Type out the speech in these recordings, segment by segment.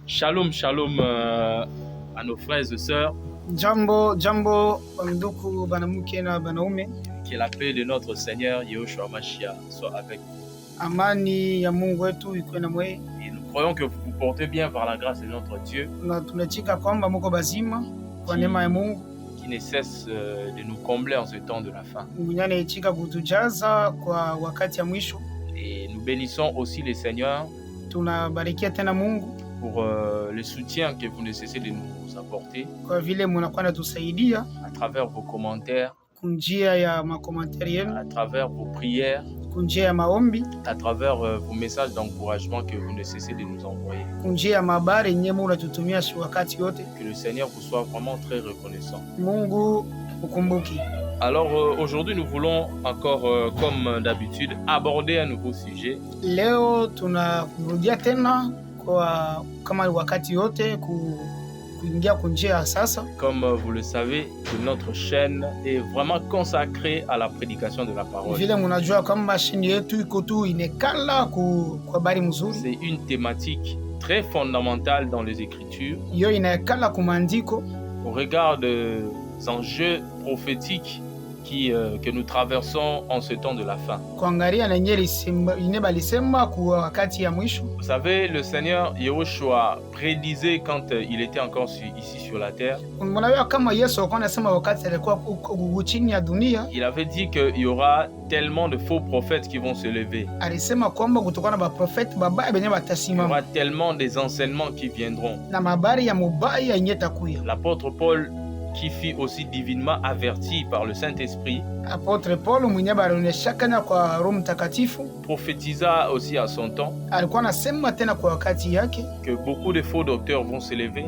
Shalom, shalom à nos frères et sœurs. Jambo, jambo, ndugu banamuke na banaume. Que la paix de notre Seigneur Yehoshua Mashiach soit avec vous. Amani ya Mungu wetu ikuwe na mwe. Et nous croyons que vous vous portez bien par la grâce de notre Dieu. Na tunachika kwamba muko bazima kwa neema ya Mungu. Qui ne cesse de nous combler en ce temps de la fin. Ngunyane chika kutujaza kwa wakati ya mwisho. Et nous bénissons aussi le Seigneur. Tunabarikia tena Mungu pour le soutien que vous ne cessez de nous apporter kwa vile mnakuwa natusaidia à travers vos commentaires, kunjia ya makomentari yenu, à travers vos prières, kunjia ya maombi, à travers vos messages d'encouragement que vous ne cessez de nous envoyer. Kunjia ya mabari yenye unatutumia wakati yote. Que le Seigneur vous soit vraiment très reconnaissant. Mungu ukumbuki. Alors aujourd'hui nous voulons encore comme d'habitude aborder un nouveau sujet. Leo tunarudia tena kwa kama wakati yote kuingia kunjia sasa. Comme vous le savez, notre chaîne est vraiment consacrée à la prédication de la parole. Vile mnajua kama chaîne yetu iko tu inekala kwa habari mzuri. C'est une thématique très fondamentale dans les Écritures. Yo inekala kumandiko au regard des enjeux prophétiques que nous traversons en ce temps de la fin. Vous savez, le Seigneur Yehoshua prédisait quand il était encore ici sur la terre. Il avait dit qu'il y aura tellement de faux prophètes qui vont se lever. Il y aura tellement des enseignements qui viendront. L'apôtre Paul, qui fut aussi divinement averti par le Saint-Esprit, Apôtre Paul prophétisa aussi à son temps que beaucoup de faux docteurs vont se lever,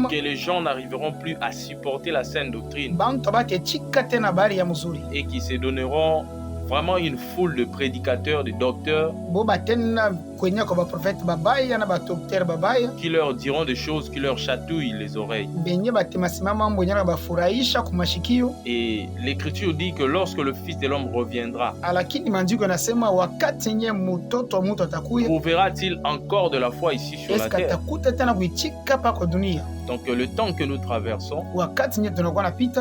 que les gens n'arriveront plus à supporter la saine doctrine et qui se donneront vraiment une foule de prédicateurs, de docteurs qui leur diront des choses qui leur chatouillent les oreilles. Et l'Écriture dit que lorsque le Fils de l'homme reviendra, trouvera-t-il encore de la foi ici sur la terre? Donc le temps que nous traversons,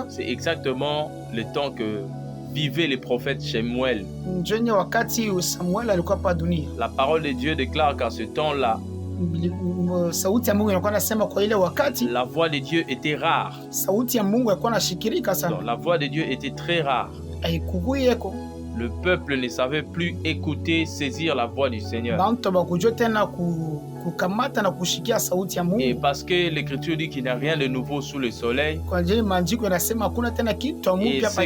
c'est exactement le temps que vivaient les prophètes Shemuel. La parole de Dieu déclare qu'à ce temps-là, la voix de Dieu était rare. Donc, la voix de Dieu était très rare. Le peuple ne savait plus écouter, saisir la voix du Seigneur. Et parce que l'Écriture dit qu'il n'y a rien de nouveau sous le soleil, et ce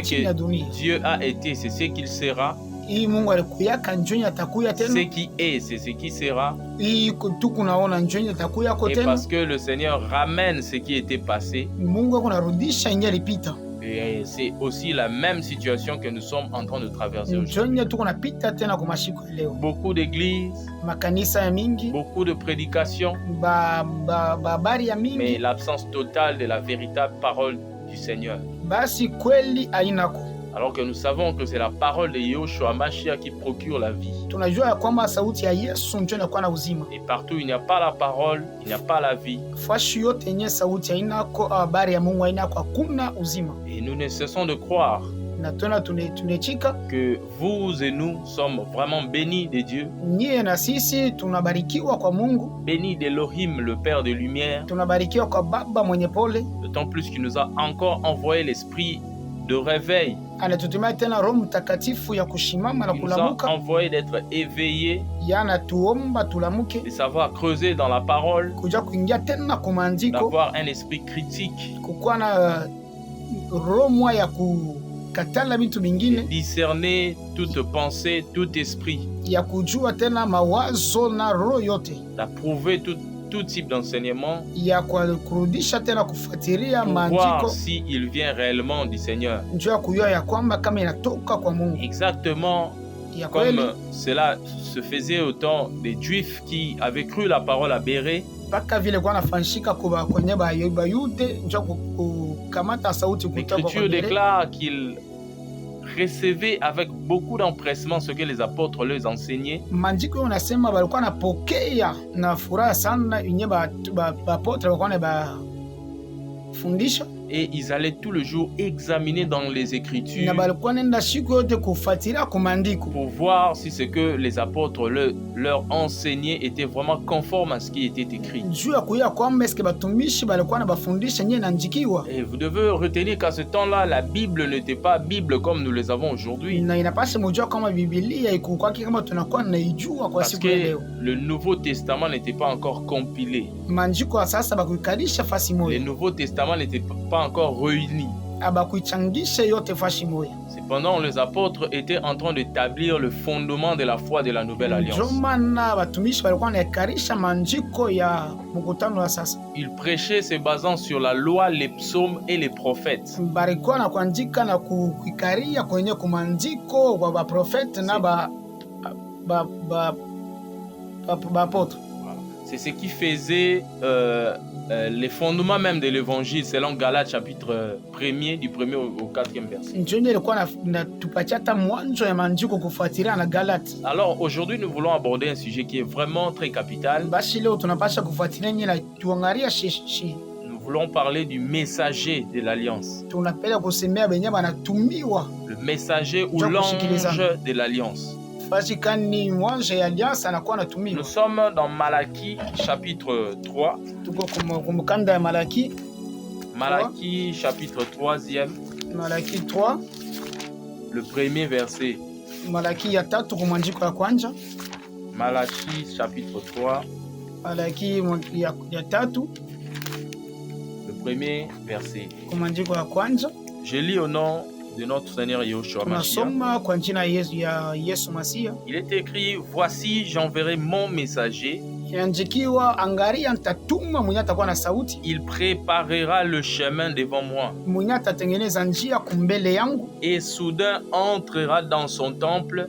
que Dieu a été, c'est ce qu'il sera. Ce qui est, c'est ce qui sera. Et parce que le Seigneur ramène ce qui était passé, et c'est aussi la même situation que nous sommes en train de traverser aujourd'hui. Beaucoup d'églises, beaucoup de prédications, mais l'absence totale de la véritable parole du Seigneur. Alors que nous savons que c'est la parole de Yehoshua Mashiach qui procure la vie. Et partout il n'y a pas la parole, il n'y a pas la vie. Et nous ne cessons de croire que vous et nous sommes vraiment bénis de Dieu, bénis d'Elohim, le Père de lumière, d'autant plus qu'il nous a encore envoyé l'esprit de réveil. Il nous a envoyé d'être éveillés, de savoir creuser dans la parole, d'avoir un esprit critique, de discerner toute pensée, tout esprit, d'approuver tout type d'enseignement pour voir s'il vient réellement du Seigneur. Exactement comme cela se faisait au temps des Juifs qui avaient cru la parole à Béré. L'Écriture déclare qu'ils recevaient avec beaucoup d'empressement ce que les apôtres leur enseignaient. Maandiko yanasema walikuwa wanapokea na furaha sana yenye apotre walikuwa wanafundisha. Et ils allaient tout le jour examiner dans les Écritures pour voir si ce que les apôtres leur enseignaient était vraiment conforme à ce qui était écrit. Et vous devez retenir qu'à ce temps-là, la Bible n'était pas Bible comme nous les avons aujourd'hui. Parce que le Nouveau Testament n'était pas encore compilé. Le Nouveau Testament n'était pas encore réunis. Cependant, les apôtres étaient en train d'établir le fondement de la foi de la Nouvelle Alliance. Ils prêchaient se basant sur la loi, les psaumes et les prophètes. C'est ce qui faisait les fondements même de l'évangile selon Galates chapitre 1er du 1er au 4e verset. Alors aujourd'hui nous voulons aborder un sujet qui est vraiment très capital. Nous voulons parler du messager de l'Alliance. Le messager ou l'ange de l'Alliance. Nous sommes dans Malachie chapitre 3. Malachie chapitre 3e. Malachie 3. Le premier verset. Malachie chapitre 3. Le premier verset. Je lis au nom de notre Seigneur Yeshua Mashiach. Il est écrit: voici, j'enverrai mon messager. Il préparera le chemin devant moi. Et soudain entrera dans son temple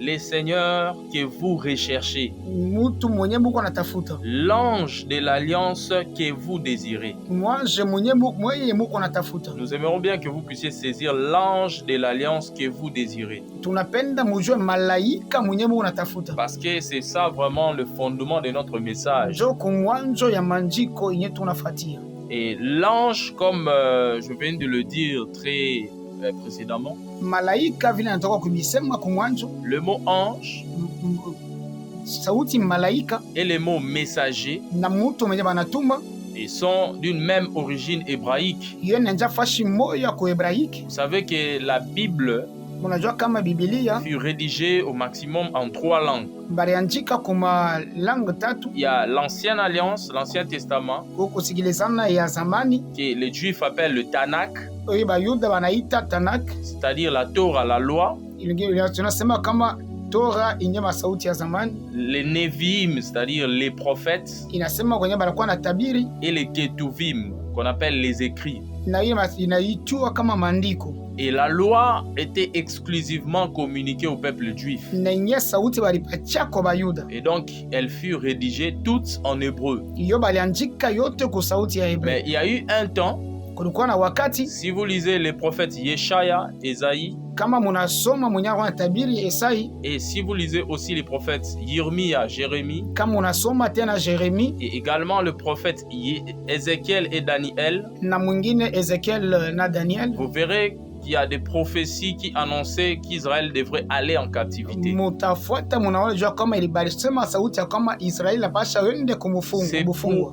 les seigneurs que vous recherchez, l'ange de l'alliance que vous désirez. Nous aimerons bien que vous puissiez saisir l'ange de l'alliance que vous désirez. Parce que c'est ça vraiment le fondement de notre message. Et l'ange, comme je viens de le dire très précédemment, le mot ange et le mot messager ils sont d'une même origine hébraïque. Vous savez que la Bible fut rédigée au maximum en 3 langues. Il y a l'Ancienne Alliance, l'Ancien Testament, que les Juifs appellent le Tanakh, c'est-à-dire la Torah, la loi. Les Nevi'im, c'est-à-dire les prophètes, et les Ketuvim, qu'on appelle les écrits. Et la loi était exclusivement communiquée au peuple juif. Et donc, elle fut rédigée toutes en hébreu. Mais il y a eu un temps, si vous lisez les prophètes Yeshaya, Esaïe, et si vous lisez aussi les prophètes Yirmia, Jérémie, et également le prophète Ézéchiel et Daniel, vous verrez qu'il y a des prophéties qui annonçaient qu'Israël devrait aller en captivité.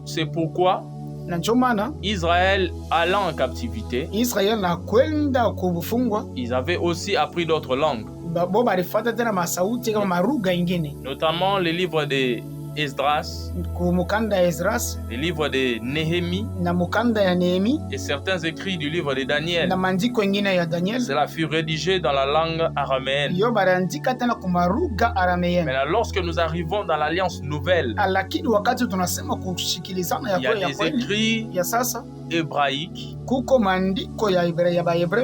C'est pourquoi Israël allant en captivité, ils avaient aussi appris d'autres langues, notamment les livres de Esdras, les livres de Néhémie et certains écrits du livre de Daniel. Cela fut rédigé dans la langue araméenne. Maintenant, lorsque nous arrivons dans l'Alliance nouvelle, il y a des écrits hébraïques,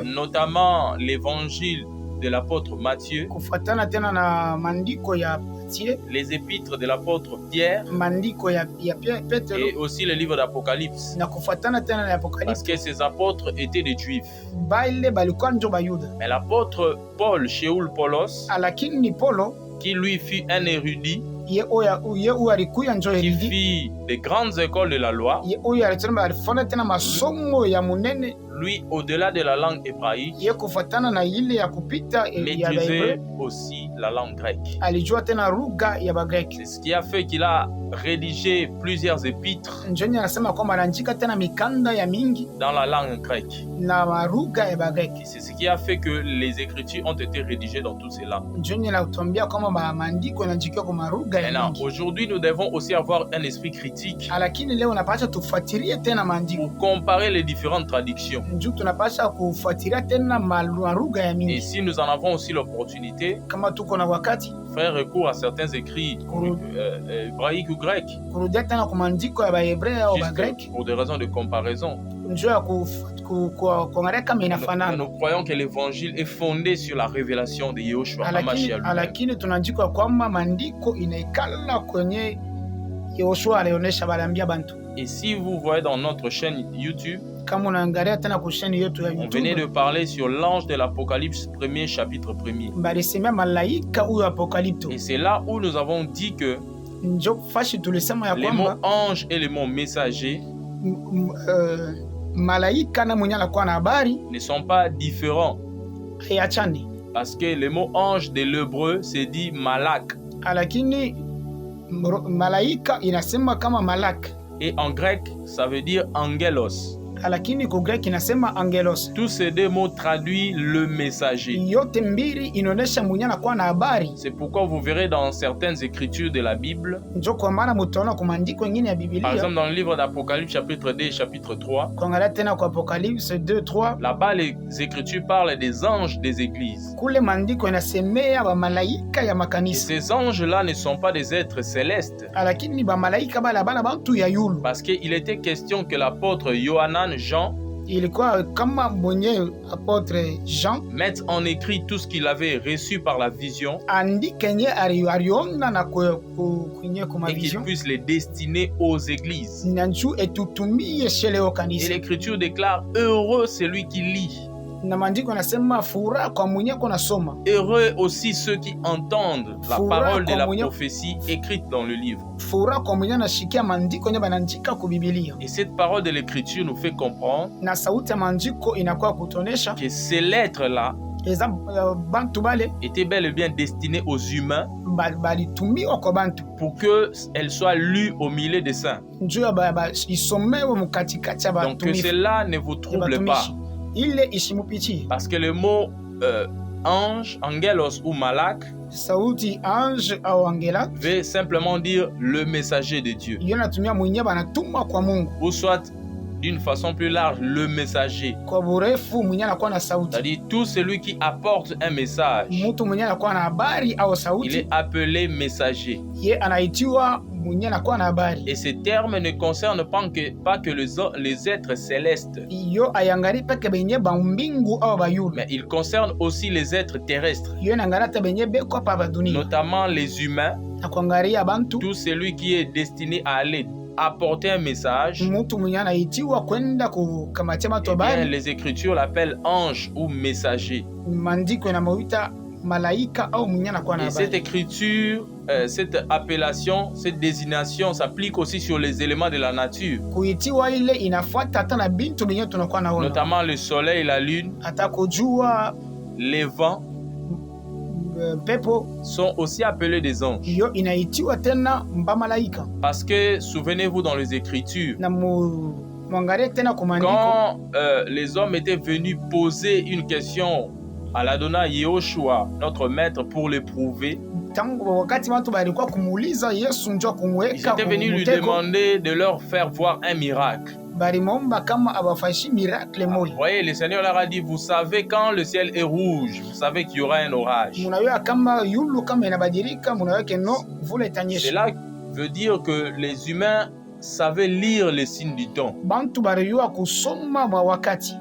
notamment l'évangile de l'apôtre Matthieu, kufuatana tena na maandiko ya les épîtres de l'apôtre Pierre, maandiko ya Petro, et aussi le livre d'Apocalypse. na kufuatana tena na Apocalypse, parce que ces apôtres étaient des juifs. bale balikuwa njo bayuda. Mais l'apôtre Paul, Sheul Paulos, Lakini Paulo, qui lui fut un érudit, qui fit des grandes écoles de la loi, lui, au-delà de la langue hébraïque, maîtrisait aussi la langue grecque. C'est ce qui a fait qu'il a rédigé plusieurs épîtres dans la langue grecque. C'est ce qui a fait que les écritures ont été rédigées dans toutes ces langues. Maintenant, aujourd'hui, nous devons aussi avoir un esprit critique pour comparer les différentes traductions. Et si nous en avons aussi l'opportunité, faire recours à certains écrits hébraïques ou grecs, pour des raisons de comparaison. Nous croyons que l'évangile est fondé sur la révélation de Yehoshua HaMashiach lui-même. Et si vous voyez dans notre chaîne YouTube, on venait de parler sur l'ange de l'Apocalypse 1er, chapitre 1er. Et c'est là où nous avons dit que les mots ange et les mots messager ne sont pas différents. Parce que le mot ange de l'hébreu c'est dit malak. Et en grec, ça veut dire angelos. Tous ces deux mots traduisent le messager. C'est pourquoi vous verrez dans certaines écritures de la Bible, par exemple dans le livre d'Apocalypse chapitre 2 et chapitre 3, là-bas les écritures parlent des anges des églises. Et ces anges-là ne sont pas des êtres célestes. Parce qu'il était question que l'apôtre Yohanan Jean mette en écrit tout ce qu'il avait reçu par la vision et qu'il puisse les destiner aux églises. Et l'écriture déclare « Heureux celui qui lit ». Heureux aussi ceux qui entendent la parole de la prophétie écrite dans le livre. Et cette parole de l'écriture nous fait comprendre que ces lettres-là étaient bel et bien destinées aux humains pour qu'elles soient lues au milieu des saints. Donc que cela ne vous trouble pas. Parce que le mot ange, angelos ou malak veut simplement dire le messager de Dieu. Ou soit d'une façon plus large, le messager. C'est-à-dire tout celui qui apporte un message. Il est appelé messager. Et ces termes ne concernent pas que les êtres célestes. Mais ils concernent aussi les êtres terrestres. Notamment les humains. Tout celui qui est destiné à aller apporter un message. Eh bien, les écritures l'appellent ange ou messager. Et cette écriture, cette appellation, cette désignation s'applique aussi sur les éléments de la nature. Notamment le soleil et la lune, les vents sont aussi appelés des anges. Parce que, souvenez-vous dans les écritures, quand les hommes étails venus poser une question à l'Adonai Yehoshua, notre maître, pour l'éprouver, ils étaient venus lui demander de leur faire voir un miracle. Vous voyez, le Seigneur leur a dit, vous savez quand le ciel est rouge, vous savez qu'il y aura un orage. Cela veut dire que les humains savaient lire les signes du temps.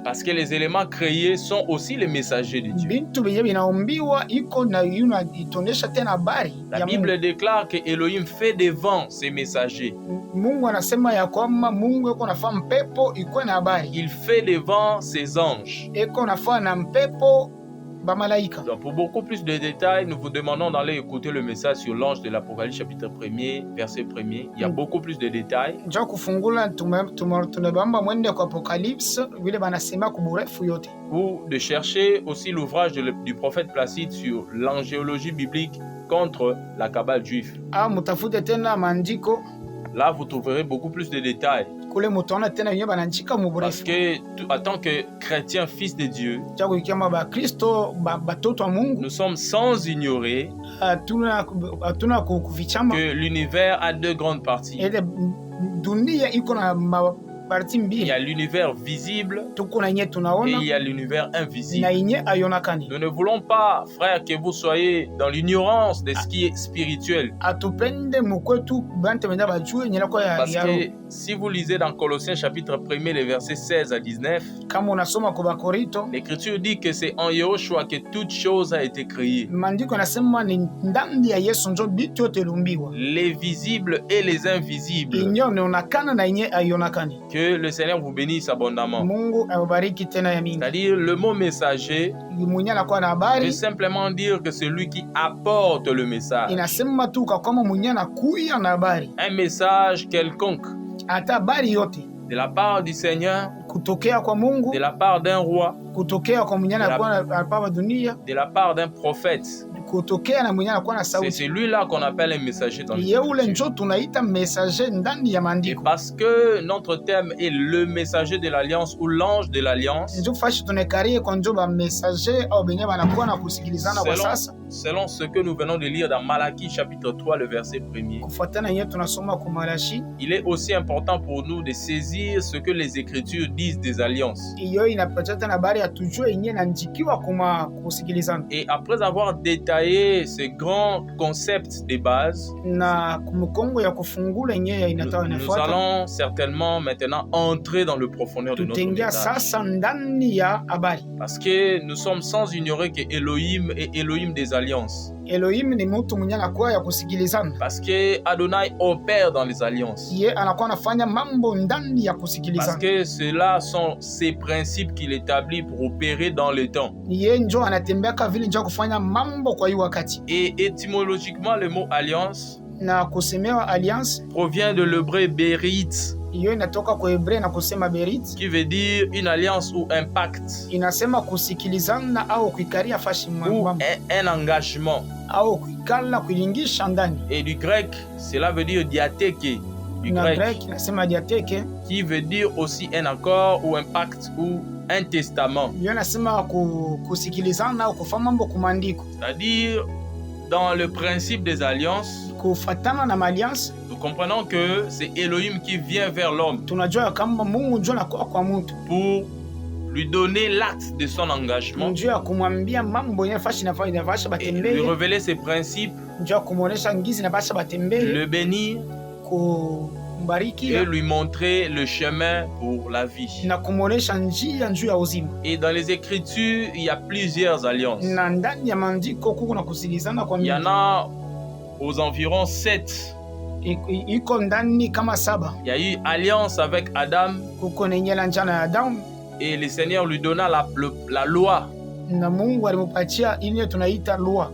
Parce que les éléments créés sont aussi les messagers de Dieu. La Bible déclare que Elohim fait des vents ses messagers. Il fait des vents ses anges. Donc pour beaucoup plus de détails, nous vous demandons d'aller écouter le message sur l'ange de l'Apocalypse chapitre 1er, verset 1er. Il y a beaucoup plus de détails. Ou de chercher aussi l'ouvrage du prophète Placide sur l'angéologie biblique contre la Kabbale juive. Là, vous trouverez beaucoup plus de détails. Parce que, en tant que chrétien, fils de Dieu, nous sommes sans ignorer que l'univers a deux grandes parties. Il y a l'univers visible et il y a l'univers invisible. Nous ne voulons pas, frère, que vous soyez dans l'ignorance de ce qui est spirituel. Parce que si vous lisez dans Colossiens chapitre 1er, les versets 16 à 19, l'Écriture dit que c'est en Yahushua que toute chose a été créée. Les visibles et les invisibles. Que le Seigneur vous bénisse abondamment. C'est-à-dire, le mot messager veut simplement dire que c'est lui qui apporte le message. Un message quelconque. De la part du Seigneur, de la part d'un roi, de la part d'un prophète. C'est celui-là qu'on appelle un messager dans l'Écriture. Et parce que notre thème est le messager de l'Alliance ou l'ange de l'Alliance, selon ce que nous venons de lire dans Malachie chapitre 3, le verset 1er, il est aussi important pour nous de saisir ce que les Écritures disent des alliances. Et après avoir détaillé ces grands concepts de base, nous allons certainement maintenant entrer dans le profondeur de notre message. Parce que nous sommes sans ignorer que Elohim est Elohim des alliances. Parce que Adonai opère dans les alliances. Parce que ceux-là sont ces principes qu'il établit pour opérer dans le temps. Et étymologiquement, le mot alliance provient de l'hébreu berit, qui veut dire une alliance ou un pacte ou un engagement. Et du grec, cela veut dire diatheke, du grec, qui veut dire aussi un accord ou un pacte ou un testament. C'est-à-dire, dans le principe des alliances, nous comprenons que c'est Elohim qui vient vers l'homme pour lui donner l'acte de son engagement et lui révéler ses principes, le bénir et lui montrer le chemin pour la vie. Et dans les Écritures, il y a plusieurs alliances. Il y en a aux environs 7. Il y a eu alliance avec Adam et le Seigneur lui donna la loi.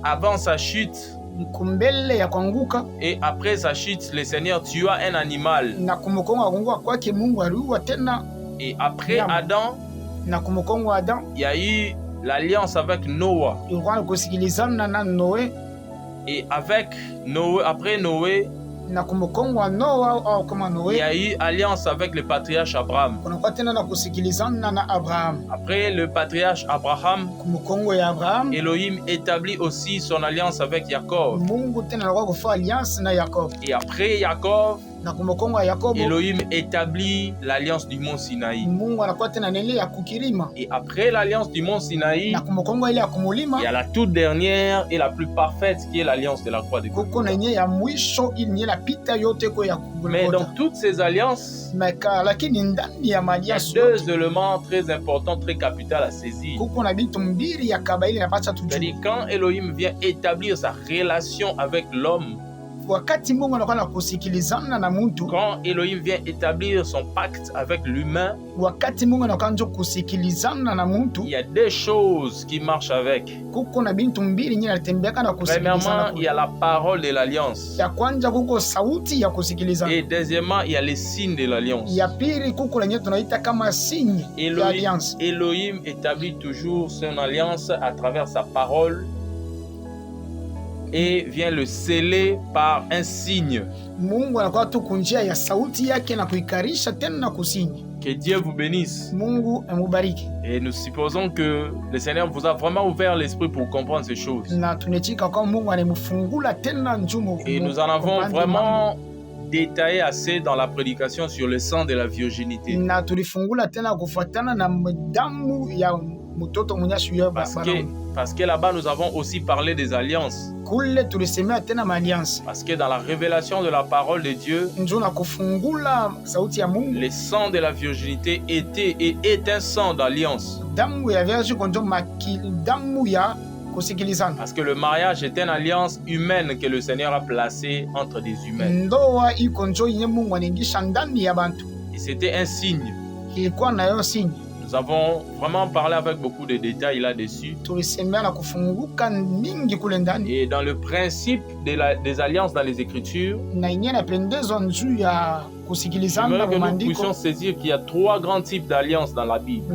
Avant sa chute, et après sa chute, le Seigneur tua un animal. Et après Adam, il y a eu l'alliance avec Noé. Et avec Noé, après Noé, il y a eu alliance avec le patriarche Abraham. Après le patriarche Abraham, Elohim établit aussi son alliance avec Jacob. Et après Jacob, Elohim établit l'alliance du mont Sinaï. Et après l'alliance du mont Sinaï, il y a la toute dernière et la plus parfaite qui est l'alliance de la croix de Golgotha. Mais dans toutes ces alliances, il y a deux éléments très importants, très capitaux à saisir. C'est-à-dire quand Elohim vient établir sa relation avec l'homme, quand Elohim vient établir son pacte avec l'humain, il y a des choses qui marchent avec. Premièrement, il y a la parole de l'alliance. Et deuxièmement, il y a les signes de l'alliance. Elohim établit toujours son alliance à travers sa parole et vient le sceller par un signe. Que Dieu vous bénisse. Et nous supposons que le Seigneur vous a vraiment ouvert l'esprit pour comprendre ces choses. Et nous en avons vraiment détaillé assez dans la prédication sur le sang de la virginité. Parce que là-bas, nous avons aussi parlé des alliances. Parce que dans la révélation de la parole de Dieu, le sang de la virginité était et est un sang d'alliance. Parce que le mariage est une alliance humaine que le Seigneur a placée entre des humains. Et c'était un signe. Nous avons vraiment parlé avec beaucoup de détails là-dessus. Et dans le principe des alliances dans les Écritures, j'aimerais que nous puissions saisir qu'il y a trois grands types d'alliances dans la Bible.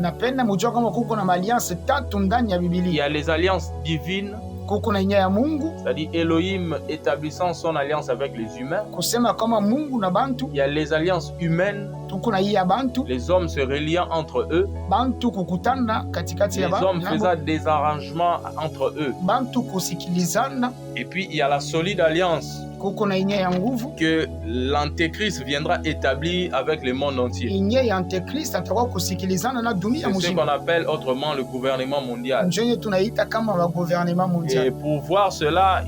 Il y a les alliances divines, c'est-à-dire Elohim établissant son alliance avec les humains. Il y a les alliances humaines, les hommes se reliant entre eux, les hommes faisant des arrangements entre eux. Et puis il y a la solide alliance que l'Antéchrist viendra établir avec le monde entier. C'est ce qu'on appelle autrement le gouvernement mondial. Et pour voir cela,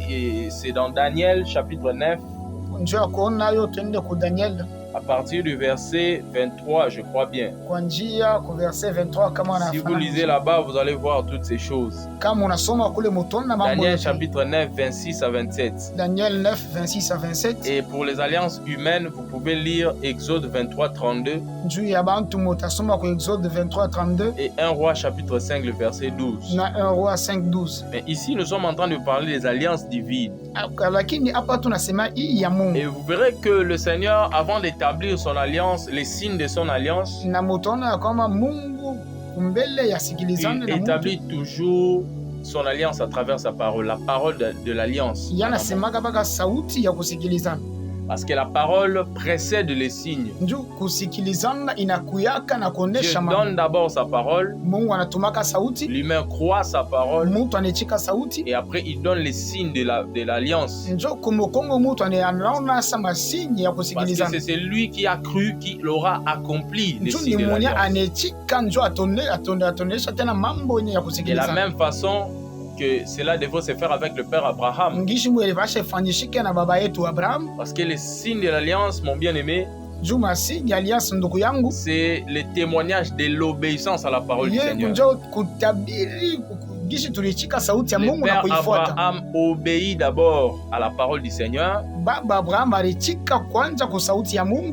c'est dans Daniel chapitre 9. À partir du verset 23, je crois bien. Si vous lisez là-bas, vous allez voir toutes ces choses. Daniel chapitre 9, 26 à 27. Daniel 9, 26 à 27. Et pour les alliances humaines, vous pouvez lire Exode 23, 32. Et 1 Roi chapitre 5, le verset 12. 1 Roi 5, 12. Mais ici, nous sommes en train de parler des alliances divines. Et vous verrez que le Seigneur, avant d'établir son alliance, les signes de son alliance, il établit toujours son alliance à travers sa parole, la parole de l'alliance. Parce que la parole précède les signes. Dieu donne d'abord sa parole, l'humain croit sa parole, et après il donne les signes de l'alliance. Parce que c'est lui qui a cru qu'il aura accompli les signes de l'alliance. De la même façon que cela devrait se faire avec le père Abraham. Parce que les signes de l'alliance, mon bien-aimé, c'est le témoignage de l'obéissance à la parole du Seigneur. Le père Abraham obéit d'abord à la parole du Seigneur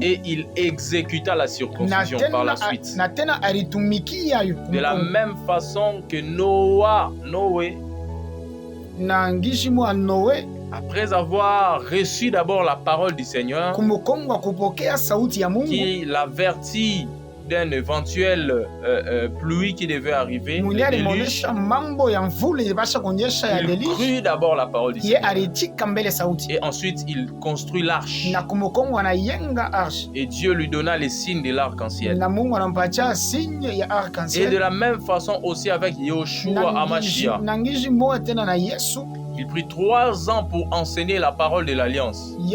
et il exécuta la circoncision par la suite. De la même façon que Noé, après avoir reçu d'abord la parole du Seigneur, qui l'avertit d'une éventuelle pluie qui devait arriver, il crut d'abord la parole du Seigneur. Et ensuite, il construit l'arche. Et Dieu lui donna les signes de l'arc-en-ciel. Et de la même façon aussi avec Yoshua Hamashiach. Il prit 3 ans pour enseigner la parole de l'alliance. Et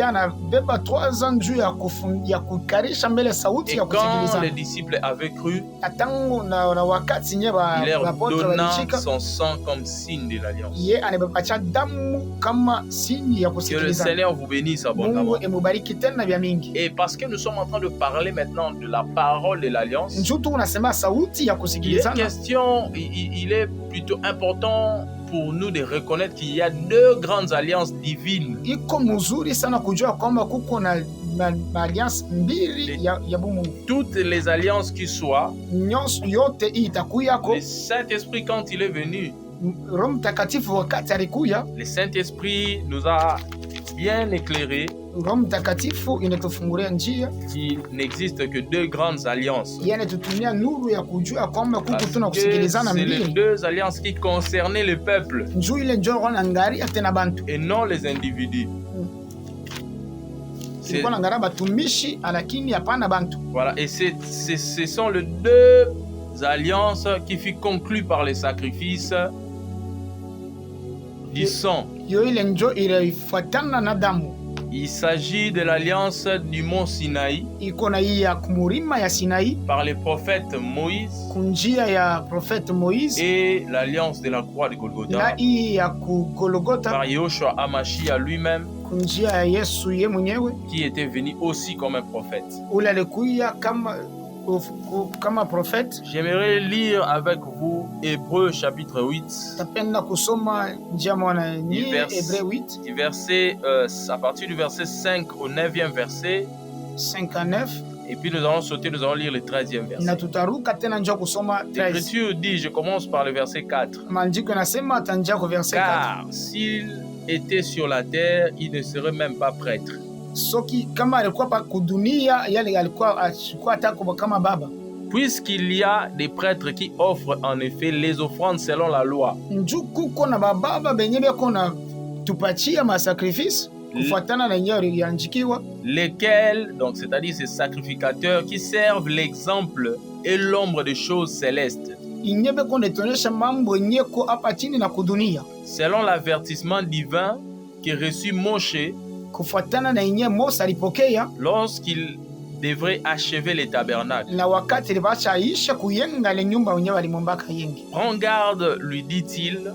quand les disciples avaient cru, il leur donna son sang comme signe de l'alliance. Que le Seigneur vous bénisse abondamment. Et parce que nous sommes en train de parler maintenant de la parole de l'alliance, il est plutôt important pour nous de reconnaître qu'il y a 2 grandes alliances divines. Toutes les alliances qui soient, le Saint-Esprit quand il est venu, le Saint-Esprit nous a bien éclairé qu'il n'existe que 2 grandes alliances. C'est les 2 alliances qui concernaient le peuple et non les individus. Voilà, et ce sont les 2 alliances qui furent conclues par les sacrifices du sang. Il s'agit de l'alliance du mont Sinaï par le prophète Moïse et l'alliance de la croix de Golgotha par Yahushua Hamashiach lui-même qui était venu aussi comme un prophète. J'aimerais lire avec vous Hébreux chapitre 8. À partir du verset 5 au 9e verset. 5 à 9. Et puis nous allons lire le 13e verset. L'Écriture dit, je commence par le verset 4. Car s'il était sur la terre, il ne serait même pas prêtre. Puisqu'il y a des prêtres qui offrent en effet les offrandes selon la loi. Lesquels, donc c'est-à-dire ces sacrificateurs qui servent l'exemple et l'ombre des choses célestes. Selon l'avertissement divin que reçut Moshe lorsqu'il devrait achever les tabernacles. Prends garde, lui dit-il,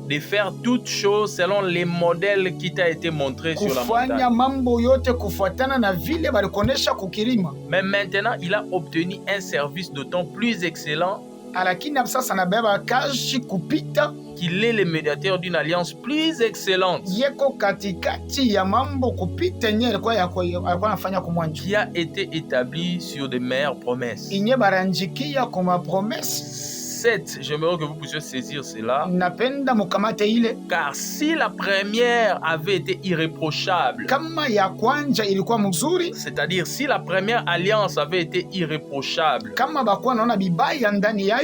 de faire toutes choses selon les modèles qui t'a été montré sur la montagne. Mais maintenant, il a obtenu un service d'autant plus excellent qu'il est le médiateur d'une alliance plus excellente qui a été établie sur de meilleures promesses. 7, j'aimerais que vous puissiez saisir cela. Car si la première avait été irréprochable, c'est-à-dire si la première alliance avait été irréprochable,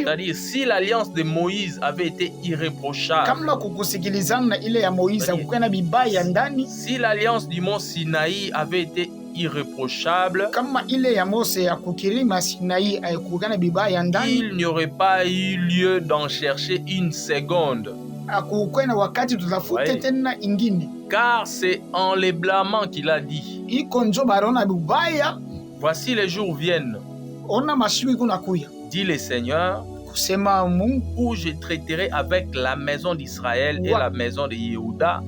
c'est-à-dire si l'alliance de Moïse avait été irréprochable, si l'alliance du mont Sinaï avait été irréprochable, il n'y aurait pas eu lieu d'en chercher une seconde. Car c'est en les blâmant qu'il a dit, voici les jours viennent, dit le Seigneur, où je traiterai avec la maison d'Israël et la maison de Yehuda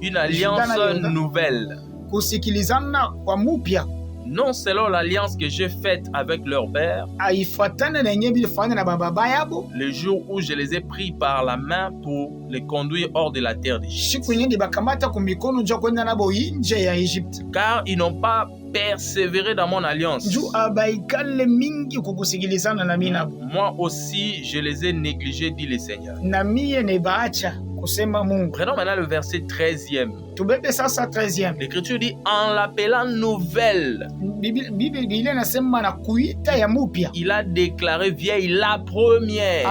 une alliance nouvelle, non selon l'alliance que j'ai faite avec leur père, le jour où je les ai pris par la main pour les conduire hors de la terre d'Égypte. Car ils n'ont pas persévéré dans mon alliance. Moi aussi, je les ai négligés, dit le Seigneur. Prenons maintenant le verset 13e. L'Écriture dit, en l'appelant nouvelle, il a déclaré vieille la première.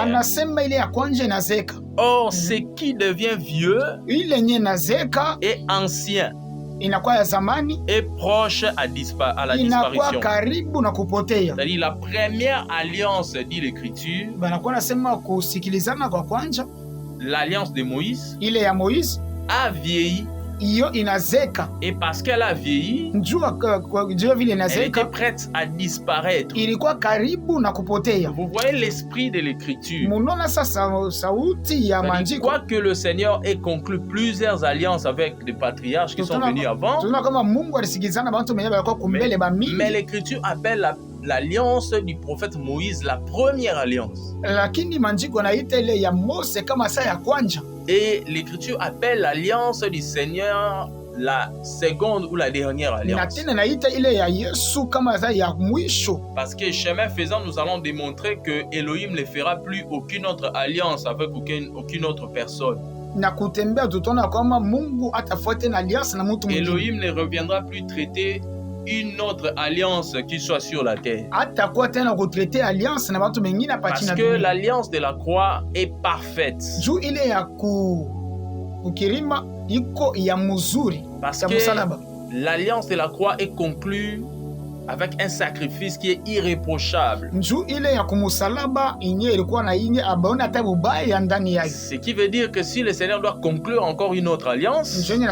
Or, ce qui devient vieux et ancien inakuwa ya zamani, est proche à la disparition. Karibu na kupotea. C'est-à-dire la première alliance, dit l'Écriture, banakuwa nasema kusikilizana kwa kwanza, l'alliance de Moïse, ile ya Moïse, a vieilli. Iyo inazeka. Et parce qu'elle a vieilli, elle était prête à disparaître. Ilikuwa karibu na kupotea. Vous voyez l'esprit de l'Écriture. Quoi que le Seigneur ait conclu plusieurs alliances avec des patriarches qui sont venus avant, mais l'Écriture appelle l'alliance du prophète Moïse la première alliance. Et l'Écriture appelle l'alliance du Seigneur la seconde ou la dernière alliance. Parce que chemin faisant, nous allons démontrer que Elohim ne fera plus aucune autre alliance avec aucune autre personne. Elohim ne reviendra plus traiter une autre alliance qui soit sur la terre. Parce que l'alliance de la croix est parfaite. Parce que l'alliance de la croix est conclue avec un sacrifice qui est irréprochable. Ce qui veut dire que si le Seigneur doit conclure encore une autre alliance, c'est-à-dire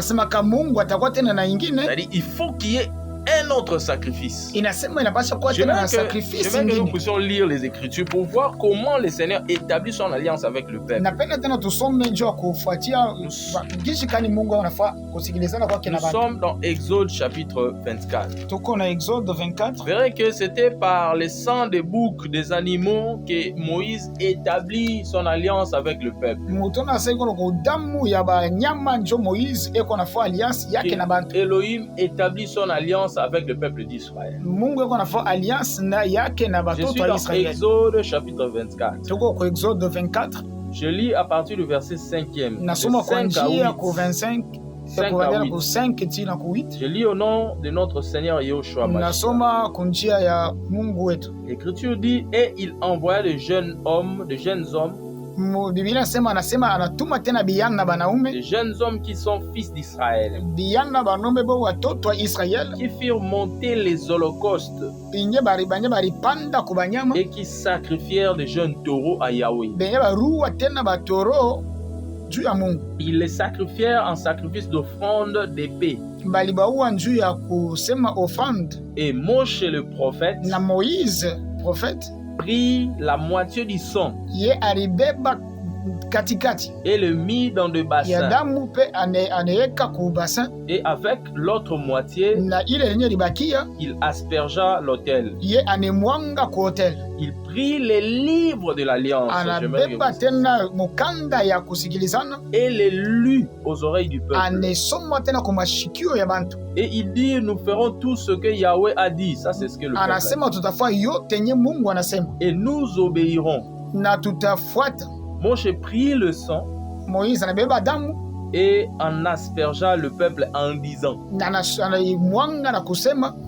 il faut qu'il y ait un autre sacrifice. Je veux que nous puissions lire les Écritures pour voir comment le Seigneur établit son alliance avec le peuple. Nous sommes dans Exode chapitre 24. Vous verrez que c'était par le sang des boucs des animaux que Moïse établit son alliance avec le peuple. Elohim établit son alliance avec le peuple d'Israël. Je suis dans Exode chapitre 24. Je lis à partir du verset 5e. Je lis au nom de notre Seigneur Yahushua Mashiach. L'Écriture dit, et il envoya de jeunes hommes, des jeunes hommes qui sont fils d'Israël, qui firent monter les holocaustes et qui sacrifièrent des jeunes taureaux à Yahweh. Ils les sacrifièrent en sacrifice d'offrande d'épée. Et Moshe le prophète prit la moitié du sang et le mit dans des bassins. Et avec l'autre moitié, il aspergea l'autel. Il prit les livres de l'alliance et les lut aux oreilles du peuple. Et il dit, nous ferons tout ce que Yahweh a dit. Ça, c'est ce que le peuple a dit. Et nous obéirons. Moshe prit le sang et en aspergea le peuple en disant,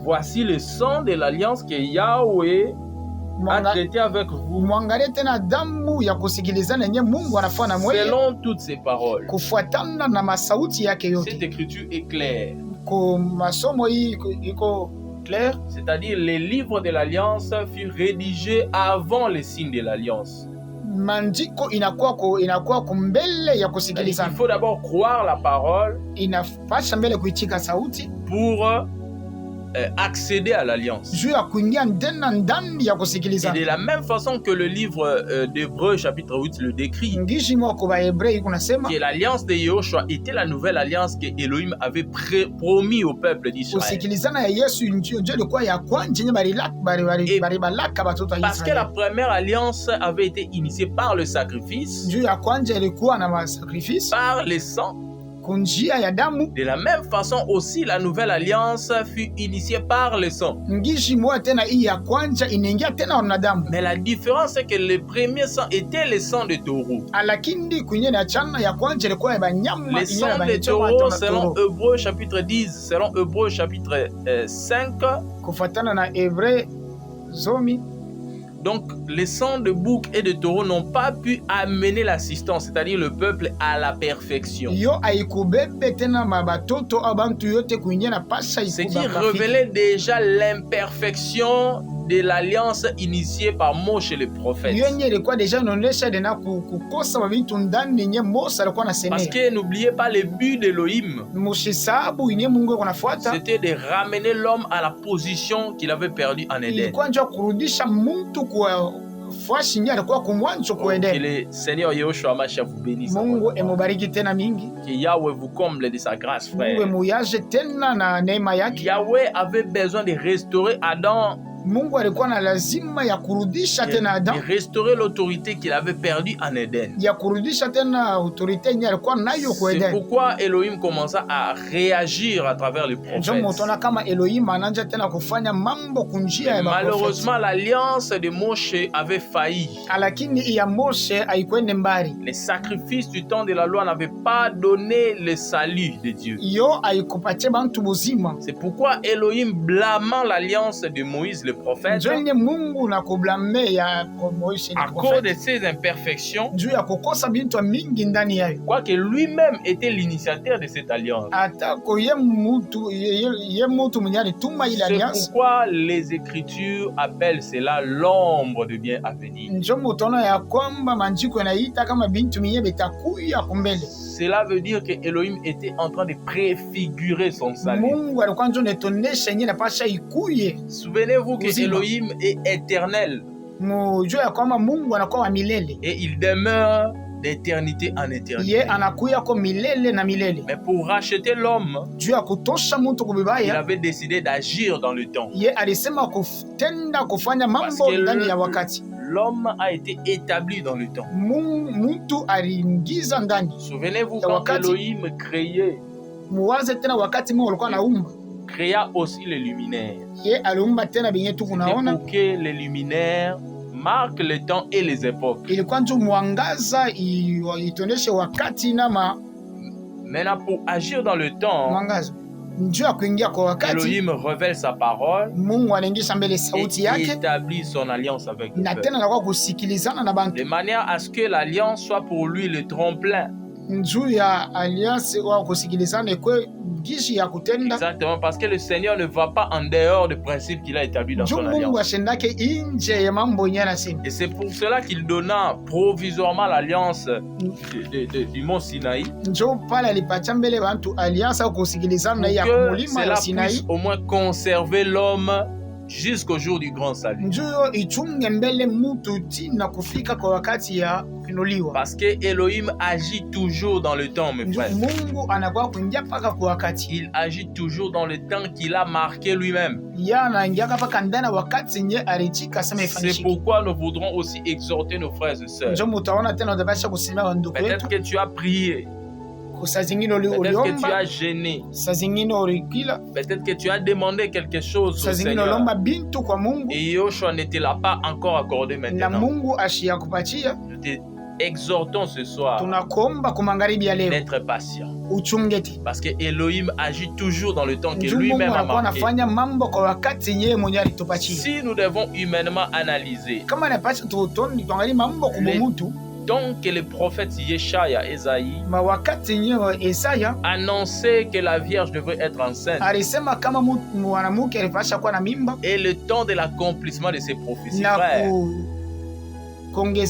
voici le sang de l'alliance que Yahweh a traité avec vous selon toutes ces paroles. Cette écriture est claire. C'est-à-dire les livres de l'alliance furent rédigés avant les signes de l'alliance. Il faut d'abord croire la parole pour accéder à l'alliance. Et de la même façon que le livre d'Hébreux chapitre 8 le décrit, que l'alliance de Yahushua était la nouvelle alliance que Elohim avait promis au peuple d'Israël. Parce que la première alliance avait été initiée par le sacrifice, par le sang. De la même façon aussi, la nouvelle alliance fut initiée par le sang. Mais la différence, c'est que le premier sang était le sang de taureau. Le sang de taureau, selon Hébreux chapitre 10, selon Hébreux chapitre 5, Donc, les sangs de bouc et de taureau n'ont pas pu amener l'assistance, c'est-à-dire le peuple, à la perfection. Ce qui révélait déjà l'imperfection de l'alliance initiée par Moshe le prophète. Parce que n'oubliez pas le but d'Élohim. C'était de ramener l'homme à la position qu'il avait perdue en Éden. Que le Seigneur Yahushua Mashiach vous bénisse. Que Yahweh vous comble de sa grâce, frère. Yahweh avait besoin de restaurer Adam, de restaurer l'autorité qu'il avait perdue en Éden. C'est pourquoi Elohim commença à réagir à travers les prophètes. Mais malheureusement, l'alliance de Moshe avait failli. Les sacrifices du temps de la loi n'avaient pas donné le salut de Dieu. C'est pourquoi Elohim, blâmant l'alliance de Moïse le prophète, à cause de ses imperfections, quoique lui-même était l'initiateur de cette alliance. C'est pourquoi les Écritures appellent cela l'ombre de bien à venir. Cela veut dire que Elohim était en train de préfigurer son salut. Souvenez-vous que Elohim est éternel et il demeure d'éternité en éternité. Mais pour racheter l'homme, il avait décidé d'agir dans le temps. Parce que l'homme a été établi dans le temps. Souvenez-vous quand Elohim créa aussi les luminaires. C'était pour que les luminaires marquent le temps et les époques. Maintenant, pour agir dans le temps, Elohim révèle sa parole et établit son alliance avec le peuple, de manière à ce que l'alliance soit pour lui le tremplin. Exactement, parce que le Seigneur ne va pas en dehors des principes qu'il a établis dans son alliance. Et c'est pour cela qu'il donna provisoirement l'alliance du mont Sinaï, pour que cela puisse au moins conserver l'homme jusqu'au jour du grand salut. Parce que Elohim agit toujours dans le temps, mes frères. Il agit toujours dans le temps qu'il a marqué lui-même. C'est pourquoi nous voudrons aussi exhorter nos frères et sœurs. Peut-être que tu as prié. Peut-être que tu as gêné. Peut-être que tu as demandé quelque chose au Seigneur. Et Yahushua ne te l'a pas encore accordé maintenant. Nous t'exhortons ce soir d'être patient. Parce que Elohim agit toujours dans le temps que lui-même a marqué. Si nous devons humainement analyser donc que le prophète Yeshaya, Esaïe, annonçait que la Vierge devrait être enceinte, et le temps de l'accomplissement de ces prophéties, frères, il y a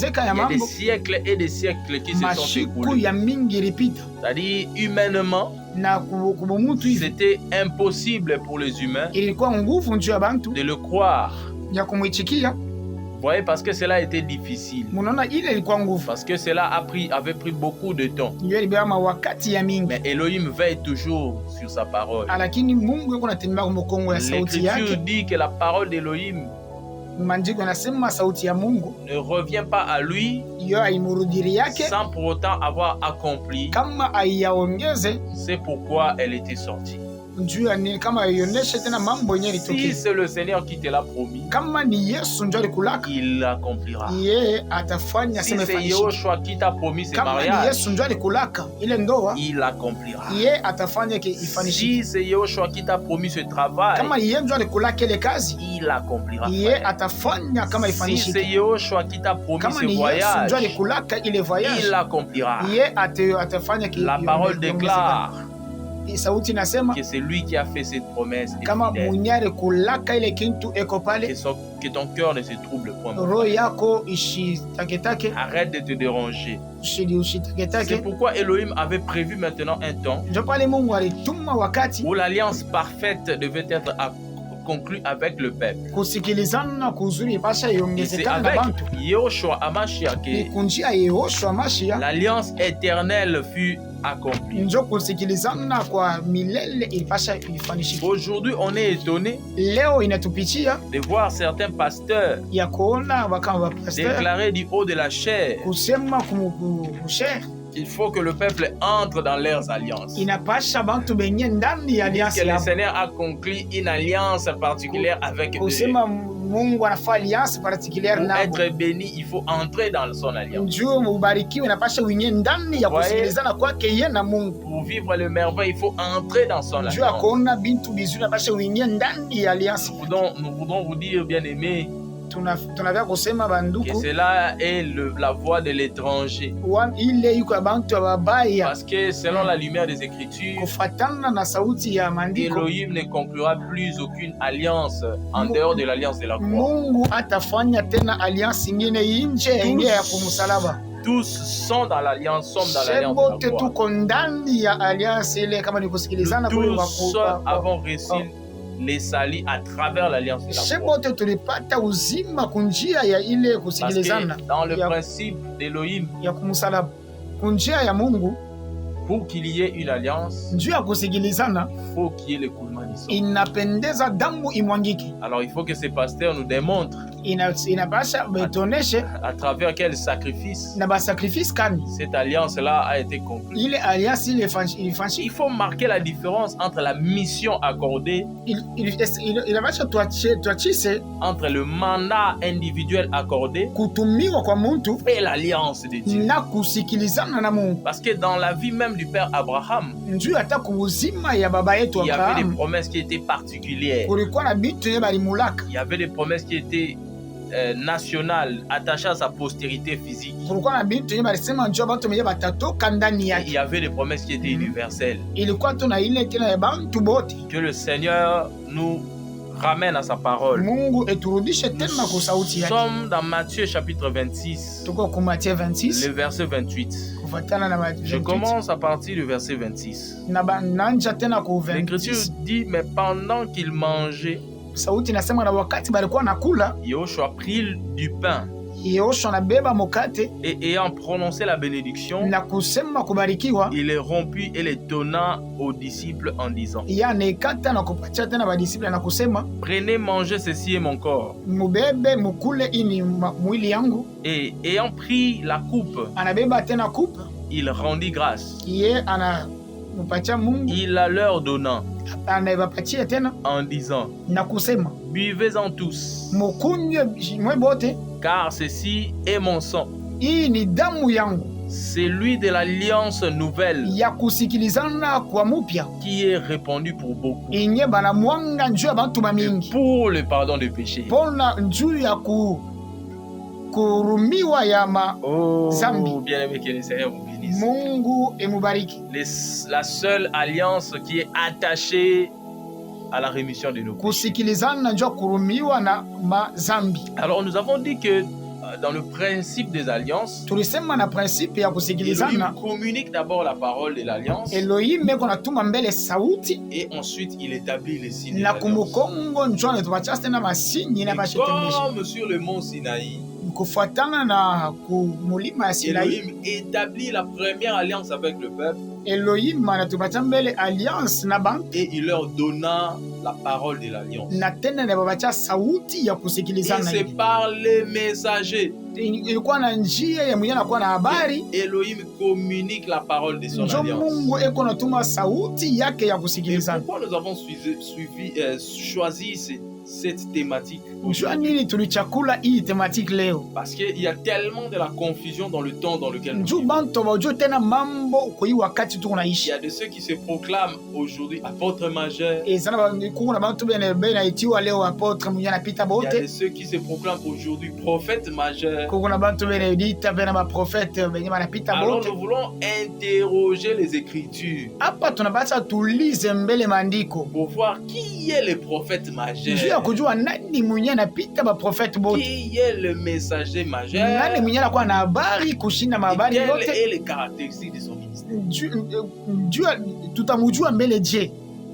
des siècles et des siècles qui se sont écoulés. C'est-à-dire, humainement, c'était impossible pour les humains de le croire. Vous voyez, parce que cela a été difficile. Parce que cela avait pris beaucoup de temps. Mais Elohim veille toujours sur sa parole. L'Écriture dit que la parole d'Elohim ne revient pas à lui sans pour autant avoir accompli. C'est pourquoi elle était sortie. Si c'est le Seigneur qui te l'a promis, il l'accomplira. Si c'est Yoshua qui t'a promis ce mariage, il l'accomplira. Si c'est Yoshua qui t'a promis ce travail, il l'accomplira. Si c'est Yoshua qui t'a promis ce voyage, il l'accomplira. La parole déclare que c'est lui qui a fait cette promesse. Que ton cœur ne se trouble point. Arrête de te déranger. C'est pourquoi Elohim avait prévu maintenant un temps où l'alliance parfaite devait être conclue avec le peuple. Et c'est avec Yehoshua Hamashiach que l'alliance éternelle fut accomplie. Aujourd'hui, on est étonné de voir certains pasteurs déclarer du haut de la chair qu'il faut que le peuple entre dans leurs alliances. Que le Seigneur a conclu une alliance particulière avec eux. Pour être béni, il faut entrer dans son alliance. Pour vivre le merveille, il faut entrer dans son alliance. Nous voudrons vous dire, bien-aimés, que cela est la voie de l'étranger. Parce que selon la lumière des Écritures, Elohim ne conclura plus aucune alliance en dehors de l'alliance de la croix. Tous sont dans l'alliance, sommes dans l'alliance de la croix. Tous avons reçu les salis à travers l'alliance de la croix. Parce que dans le principe d'Elohim, pour qu'il y ait une alliance, il faut qu'il y ait l'écoulement du sang. Alors il faut que ces pasteurs nous démontrent à travers quel sacrifice cette alliance-là a été conclue. Il faut marquer la différence entre la mission accordée, entre le mandat individuel accordé et l'alliance de Dieu. Parce que dans la vie même du Père Abraham, il y avait des promesses qui étaient particulières. Il y avait des promesses qui étaient nationales, attachées à sa postérité physique. Il y avait des promesses qui étaient universelles. Que le Seigneur nous ramène à sa parole. Nous sommes dans Matthieu chapitre 26, le verset 28. Je commence à partir du verset 26. L'Écriture dit, mais pendant qu'il mangeait, Yoshua prit du pain et ayant prononcé la bénédiction, il les rompit et les donna aux disciples en disant, prenez, mangez, ceci est mon corps. Et ayant pris la coupe, il rendit grâce. Il la leur donna en disant, buvez-en tous, car ceci est mon sang, celui de l'alliance nouvelle, qui est répandu pour beaucoup, et pour le pardon des péchés. Oh, bien-aimé, que le Seigneur vous bénisse. La seule alliance qui est attachée à la rémission de nos péchés. Alors nous avons dit que dans le principe des alliances, Elohim communique d'abord la parole de l'alliance et ensuite il établit les signes de l'alliance. Comme sur le mont Sinaï, kufuatana na mulima ya Sinai, Elohim établit la première alliance avec le peuple. Elohim anatupatia mbele alliance na bantu, et il leur donna la parole de l'alliance. Na tena nabapatia sauti ya kusikilizana. Et c'est par les messagers. Ilikuwa na njia ya mwenye anakuwa na habari. Elohim communique la parole de son alliance. Mungu eko natuma sauti yake ya kusikilizana. Et pourquoi nous avons choisi cette thématique? Parce qu'il y a tellement de la confusion dans le temps dans lequel nous vivons. Il y a de ceux qui se proclament aujourd'hui apôtres majeurs. Il y a de ceux qui se proclament aujourd'hui prophètes majeurs. Alors nous voulons interroger les Écritures pour voir qui est le prophète majeur. Qui est le messager majeur? Quelles sont les caractéristiques de son ministère?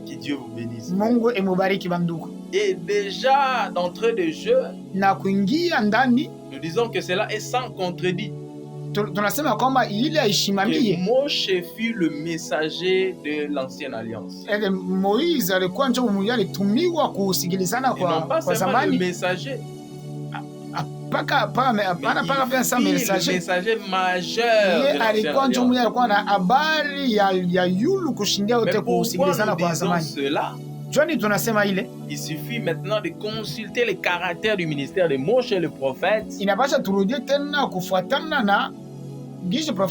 Que Dieu vous bénisse. Et déjà d'entrée de jeu, nous disons que cela est sans contredit. Que Moshe fut le messager de l'ancienne alliance. Et non pas seulement le messager. Le messager majeur de l'ancienne alliance. Mais pourquoi nous disons cela? Il suffit maintenant de consulter les caractères du ministère de Moshe le prophète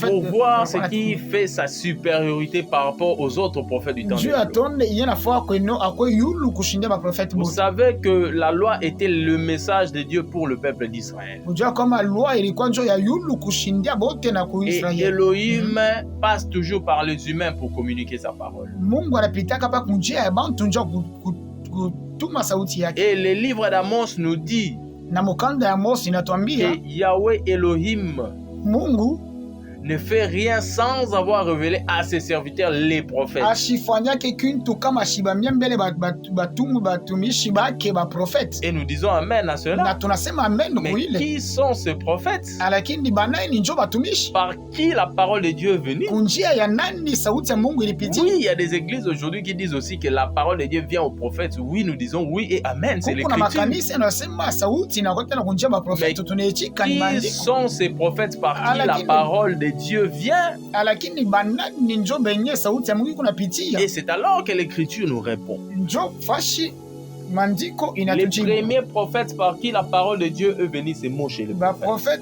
pour voir ce qui fait sa supériorité par rapport aux autres prophètes du temps. Vous savez que la loi était le message de Dieu pour le peuple d'Israël. Et Elohim passe toujours par les humains pour communiquer sa parole. Et le livre d'Amos nous dit que Yahweh Elohim ne fait rien sans avoir révélé à ses serviteurs les prophètes. Et nous disons amen à cela. Mais qui sont ces prophètes? Par qui la parole de Dieu est venue? Oui, il y a des églises aujourd'hui qui disent aussi que la parole de Dieu vient aux prophètes. Oui, nous disons oui et amen, c'est l'écriture. Mais qui sont ces prophètes par qui la parole de Dieu vient? Et c'est alors que l'écriture nous répond. Les premiers prophètes par qui la parole de Dieu est venue, c'est Moshe le prophète.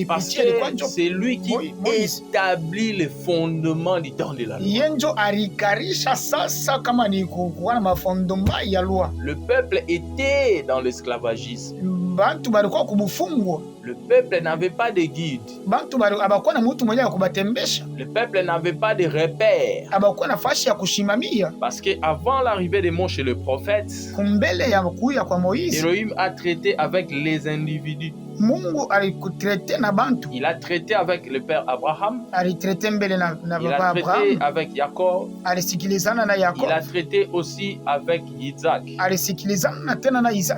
Parce que c'est lui qui établit les fondements du temps de la loi. Le peuple était dans l'esclavagisme. Le peuple n'avait pas de guide. Le peuple n'avait pas de repères. Parce qu'avant l'arrivée de Moshe le prophète, Elohim a traité avec les individus. Il a traité avec le père Abraham. Il a traité avec Jacob. Il a traité aussi avec Isaac. Et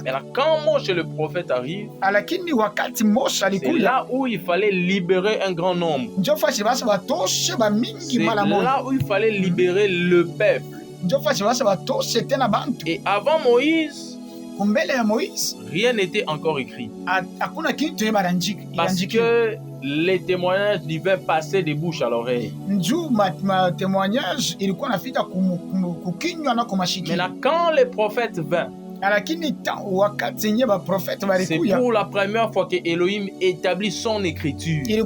là, quand Moshe le prophète arrive, c'est là où il fallait libérer un grand nombre. C'est là où il fallait libérer le peuple. Et avant Moïse, rien n'était encore écrit. Parce que les témoignages divins passaient de bouche à l'oreille. Maintenant, quand les prophètes vinrent, c'est pour la première fois que Elohim établit son écriture. Et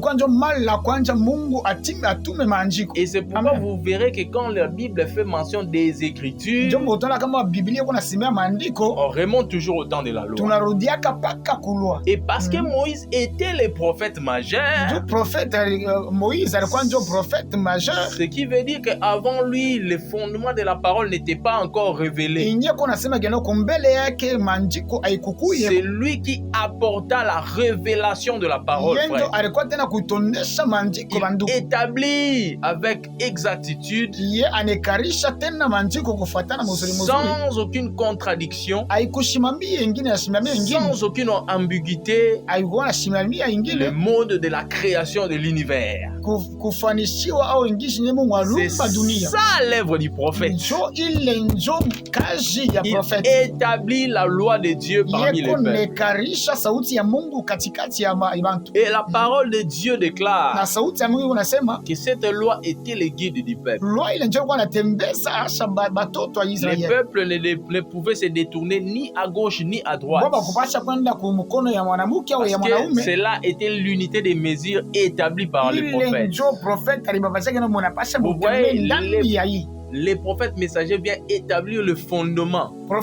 c'est pourquoi vous verrez que quand la Bible fait mention des écritures, on remonte toujours au temps de la loi. Et parce que Moïse était le prophète majeur, ce qui veut dire qu'avant lui, les fondements de la parole n'étaient pas encore révélés. C'est lui qui apporta la révélation de la parole. Il établit avec exactitude, sans aucune contradiction, sans aucune ambiguïté, le mode de la création de l'univers. C'est ça l'œuvre du prophète. Il établit la loi de Dieu parmi les peuples. Et la parole de Dieu déclare que cette loi était le guide du peuple. Les peuples ne pouvaient se détourner ni à gauche ni à droite. Parce que cela était l'unité des mesures établies par les prophètes. Vous voyez, les prophètes messagers viennent établir le fondement. Le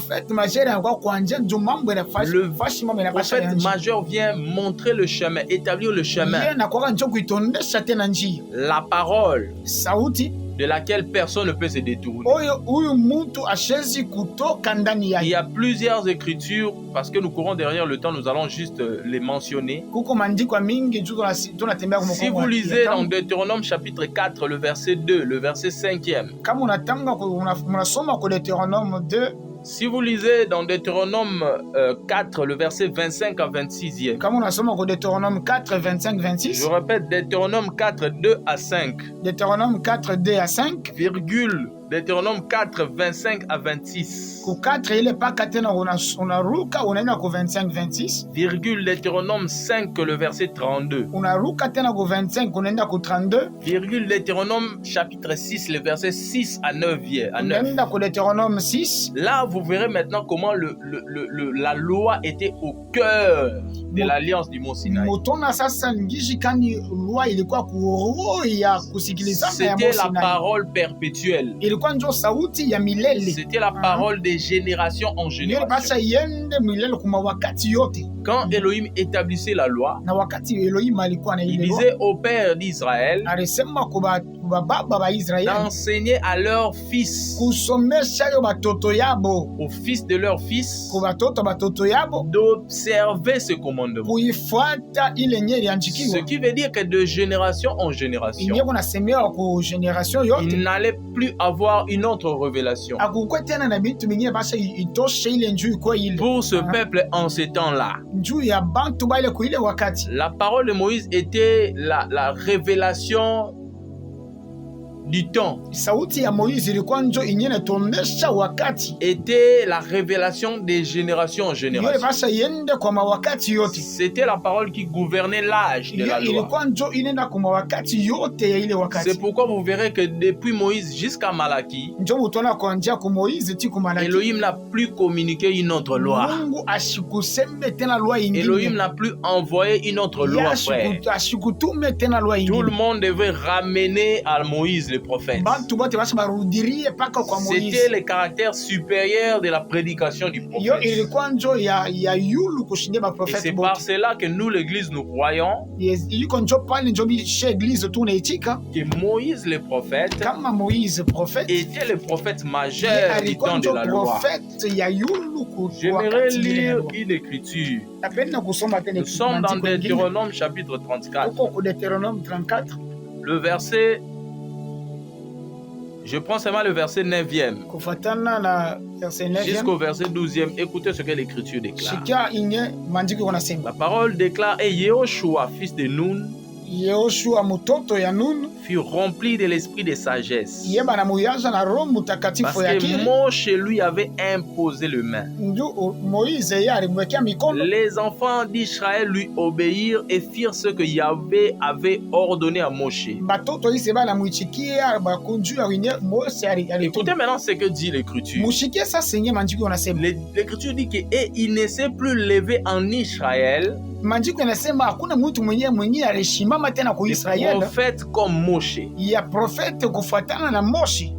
prophète majeur vient montrer le chemin, établir le chemin. La parole de laquelle personne ne peut se détourner. Il y a plusieurs écritures, parce que nous courons derrière le temps, nous allons juste les mentionner. Si vous lisez dans Deutéronome chapitre 4, le verset 2, le verset 5e. Si vous lisez dans Deutéronome 4, le verset 25 à 26e. Je répète, Deutéronome 4, 2 à 5. Deutéronome 4, 2 à 5. Virgule. Deutéronome 4, 25 à 26. Virgule Deutéronome 5, le verset 32. Virgule Deutéronome chapitre 6, le verset 6 à 9. Là, vous verrez maintenant comment la loi était au cœur de l'alliance du Mont Sinaï. C'était la parole perpétuelle. C'était la parole des générations en génération. Quand Elohim établissait la loi, il disait aux pères d'Israël d'enseigner à leurs fils, aux fils de leurs fils, d'observer ce commandement. Ce qui veut dire que de génération en génération, il n'allait plus avoir une autre révélation pour ce peuple en ces temps-là. La parole de Moïse était la révélation du temps. Était la révélation des générations en génération. C'était la parole qui gouvernait l'âge de la loi. C'est pourquoi vous verrez que depuis Moïse jusqu'à Malachie, Elohim n'a plus communiqué une autre loi. Elohim n'a plus envoyé une autre loi, frère. Tout le monde devait ramener à Moïse le prophète. C'était le caractère supérieur de la prédication du prophète. Et c'est par cela que nous, l'Église, nous croyons que Moïse le prophète était le prophète majeur du temps de la loi. J'aimerais lire une écriture. Nous sommes dans Deutéronome chapitre 34. Le verset... Je prends seulement le verset 9e jusqu'au verset 12e. Écoutez ce que l'Écriture déclare. La parole déclare: et Yehoshua, fils de Nun, fut rempli de l'esprit de sagesse, parce que Moshe lui avait imposé le main. Les enfants d'Israël lui obéirent et firent ce que Yahvé avait ordonné à Moshe. Écoutez maintenant ce que dit l'Écriture. L'Écriture dit que et il ne s'est plus levé en Israël des prophètes comme Moshe,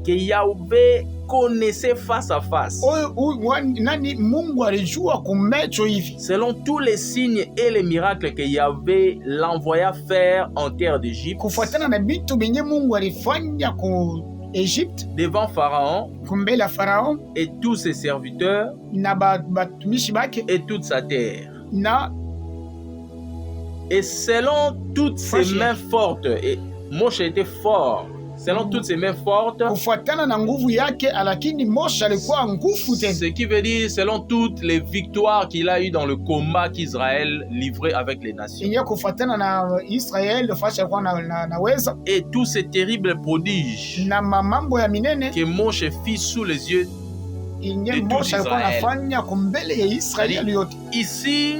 que Yahvé connaissait face à face, selon tous les signes et les miracles que Yahvé l'envoya faire en terre d'Égypte, Égypte, devant Pharaon kumbele Pharaon et tous ses serviteurs na batumishi bake et toute sa terre. na Et selon toutes ses mains fortes, et Moshe était fort, selon toutes ses mains fortes, kufuatana na nguvu yake, lakini Moshe alikuwa nguvu tena. Ce qui veut dire selon toutes les victoires qu'il a eues dans le combat qu'Israël livrait avec les nations. Inye kufuatana na Israel fasha alikuwa naweza. Et tous ces terribles prodiges Na mambo ya minene que Moshe fit sous les yeux inye Moshe alikuwa anafanya kumbele ya Israeli yote. Ici,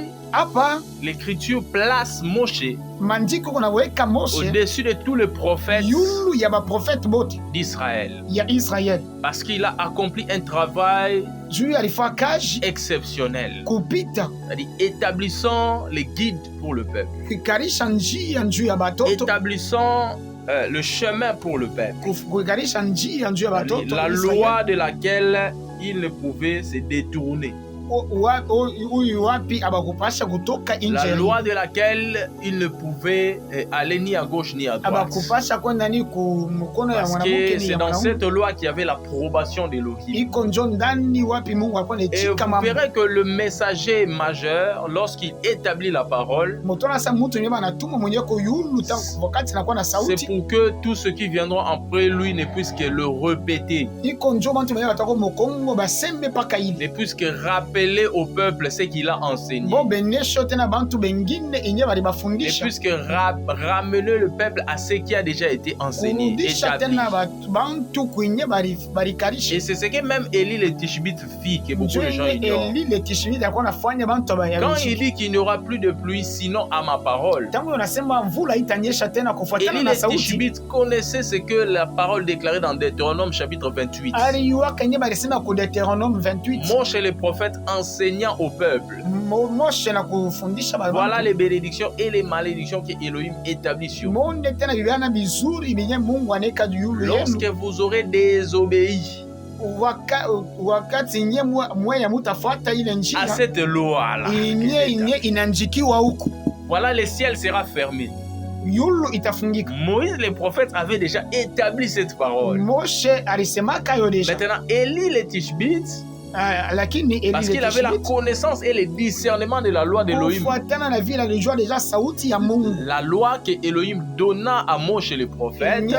l'Écriture place Moshe au-dessus de tous les prophètes d'Israël. Parce qu'il a accompli un travail exceptionnel. C'est-à-dire établissant les guides pour le peuple. Établissant le chemin pour le peuple. La loi de laquelle il ne pouvait se détourner. La loi de laquelle il ne pouvait aller ni à gauche ni à droite. Parce que c'est dans cette loi qu'il y avait l'approbation d'Élohim. Et vous verrez que le messager majeur, lorsqu'il établit la parole, c'est pour que tous ceux qui viendront après lui ne puissent que le répéter. Ne puissent que rappeler au peuple ce qu'il a enseigné. Et puisque ramener le peuple à ce qui a déjà été enseigné, établi. Et c'est ce que même Élie le Tishbite fit, que beaucoup de gens ignorent. Quand il dit qu'il n'y aura plus de pluie sinon à ma parole, Élie le Tishbite connaissait ce que la parole déclarée dans Deutéronome chapitre 28. Moshe le prophète enseignant au peuple. Voilà les bénédictions et les malédictions que Elohim établit sur vous. Lorsque vous aurez désobéi à cette loi-là, voilà, le ciel sera fermé. Moïse le prophète avait déjà établi cette parole. Maintenant, Élie le Tishbite, parce qu'il avait la connaissance et le discernement de la loi d'Elohim. La loi que Elohim donna à Moshe le prophète. Il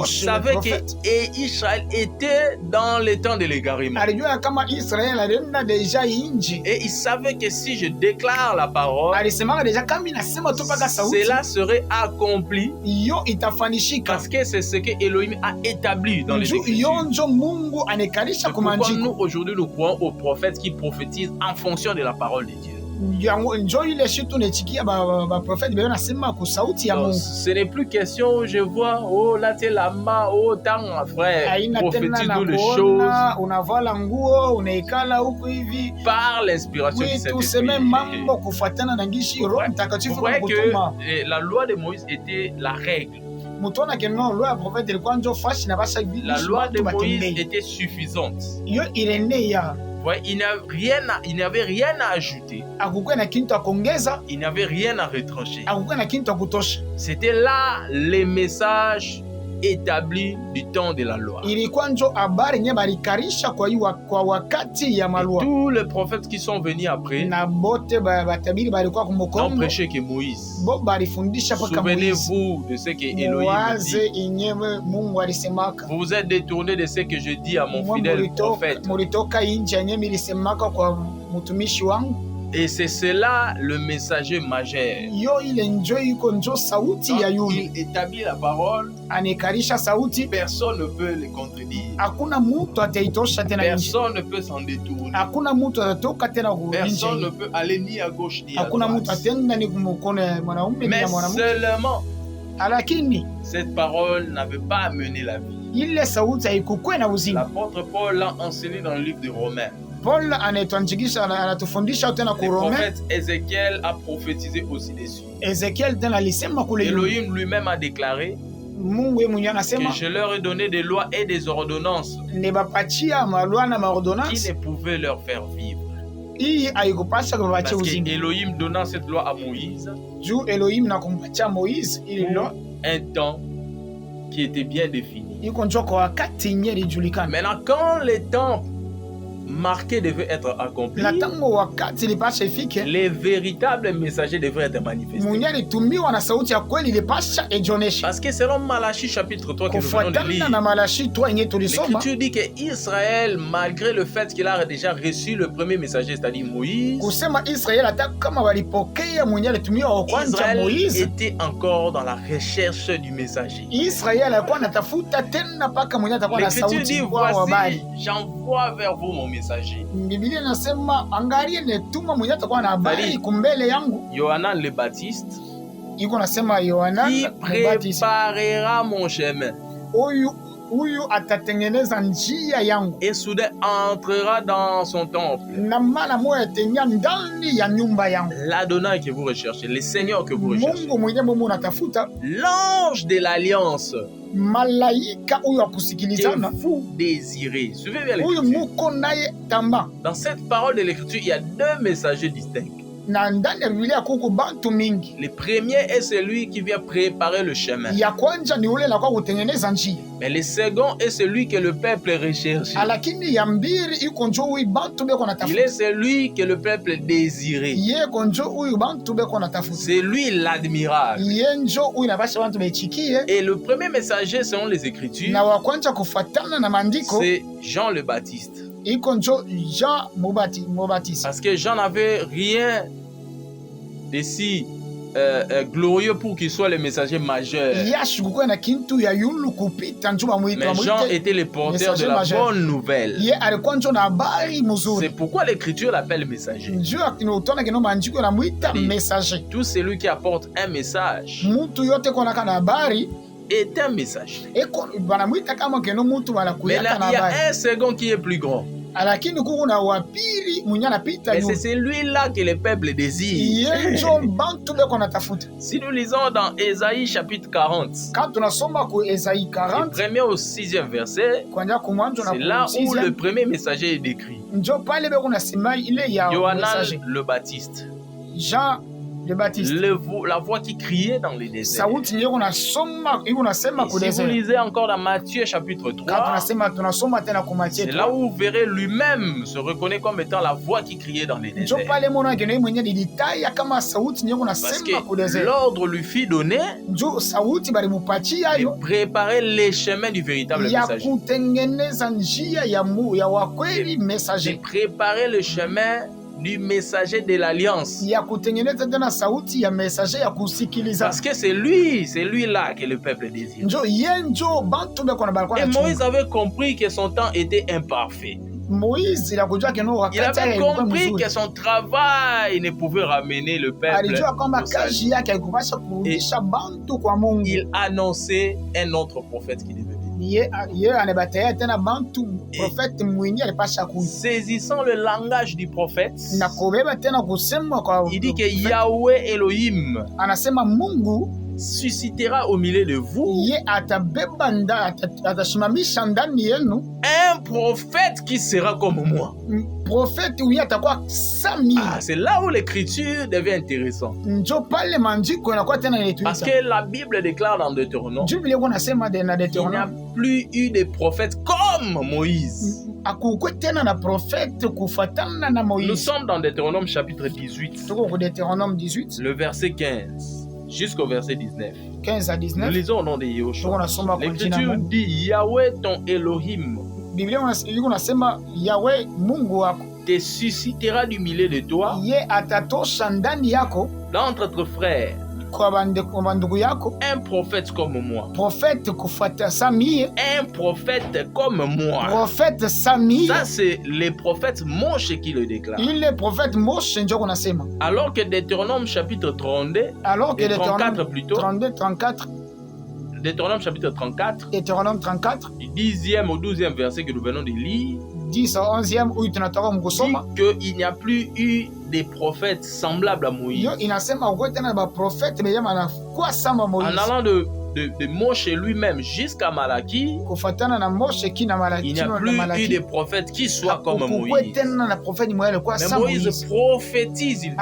savait que Israël était dans les temps de l'égarement. Et il savait que si je déclare la parole, cela serait accompli. Parce que c'est ce que Elohim a établi dans les Écritures. Pourquoi nous aujourd'hui nous croyons aux prophètes qui prophétisent en fonction de la parole de Dieu. Donc, ce n'est plus question, je vois, oh là t'es là-bas, oh tant frère, prophétise-nous les choses par l'inspiration du Saint-Esprit. Vous voyez que la loi de Moïse était la règle. La loi de Moïse était suffisante. Il n'y avait rien à ajouter. Il n'y avait rien à retrancher. C'était là les messages établis du temps de la loi. Et tous les prophètes qui sont venus après n'ont prêché que Moïse. Souvenez-vous de ce que Elohim dit. Vous vous êtes détourné de ce que je dis à mon fidèle prophète. Et c'est cela le messager majeur. Il établit la parole. Personne ne peut le contredire. Personne ne peut s'en détourner. Personne ne peut aller ni à gauche ni à droite. Mais seulement cette parole n'avait pas amené la vie. L'apôtre Paul l'a enseigné dans le livre de Romains. Le prophète Ézéchiel a prophétisé aussi dessus. Elohim lui-même a déclaré que je leur ai donné des lois et des ordonnances qui ne pouvaient leur faire vivre. Parce que Elohim donnant cette loi à Moïse, un temps qui était bien défini. Maintenant, quand les temps marqués devaient être accomplis, les véritables messagers devaient être manifestés. Parce que selon Malachie chapitre 3 que nous venons de lire, l'Écriture dit qu'Israël, malgré le fait qu'il a déjà reçu le premier messager, c'est-à-dire Moïse, Israël était encore dans la recherche du messager. L'Écriture dit, voici, j'envoie vers vous mon messager. Yohanan le Baptiste qui préparera mon chemin et soudain entrera dans son temple. L'Adonai que vous recherchez, le Seigneur que vous recherchez, l'ange de l'alliance que vous désirez. Suivez bien l'Écriture. Dans cette parole de l'Écriture, il y a deux messagers distincts. Le premier est celui qui vient préparer le chemin. Mais le second est celui que le peuple recherche. Il est celui que le peuple désirait. C'est lui l'admirable. Et le premier messager selon les Écritures, c'est Jean le Baptiste. Parce que Jean n'avait rien de si glorieux pour qu'il soit le messager majeur. Mais Jean était le porteur de la bonne nouvelle. C'est pourquoi l'Écriture l'appelle messager. Tout celui qui apporte un message est un messager. Mais là, il y a un second qui est plus grand. Et c'est celui-là que le peuple désire. Si nous lisons dans Ésaïe chapitre 40, du 1er au 6e verset, c'est là où le premier messager est décrit. Yohanan le Baptiste. Jean le Baptiste. La voix qui criait dans les déserts. Si vous lisez encore dans Matthieu chapitre 3, c'est là où vous verrez lui-même se reconnaître comme étant la voix qui criait dans les déserts. Parce que l'ordre lui fut donné de préparer les chemins du véritable messager. De préparer le chemin du messager de l'alliance. Parce que c'est lui-là que le peuple désire. Et Moïse avait compris que son temps était imparfait. Il avait compris que son travail ne pouvait ramener le peuple au salut. Et il annonçait un autre prophète qui devait venir. Saisissant le langage du prophète, il dit que Yahweh Elohim suscitera au milieu de vous un prophète qui sera comme moi. C'est là où l'écriture devient intéressante. Parce que la Bible déclare dans Deutéronome qu'il n'y a plus eu de prophète comme Moïse. Nous sommes dans Deutéronome chapitre 18, le verset 15. Jusqu'au verset 19. 15 à 19. Nous lisons au nom de Yahushua. L'Écriture dit Yahweh ton Elohim te suscitera du milieu de toi d'entre tes frères un prophète comme moi. Un prophète comme moi. Ça, c'est le prophète Moshe qui le déclare. Alors que Deutéronome chapitre 32, et 34 plutôt, 34. Deutéronome chapitre 34, du 10e au 12e verset que nous venons de lire, 10 au 11e, dit qu'il n'y a plus eu des prophètes semblables à Moïse. En allant de de Moshe lui-même jusqu'à Malaki, il n'y a plus eu de prophète qui soit comme Moïse. Mais Moïse prophétise, il dit,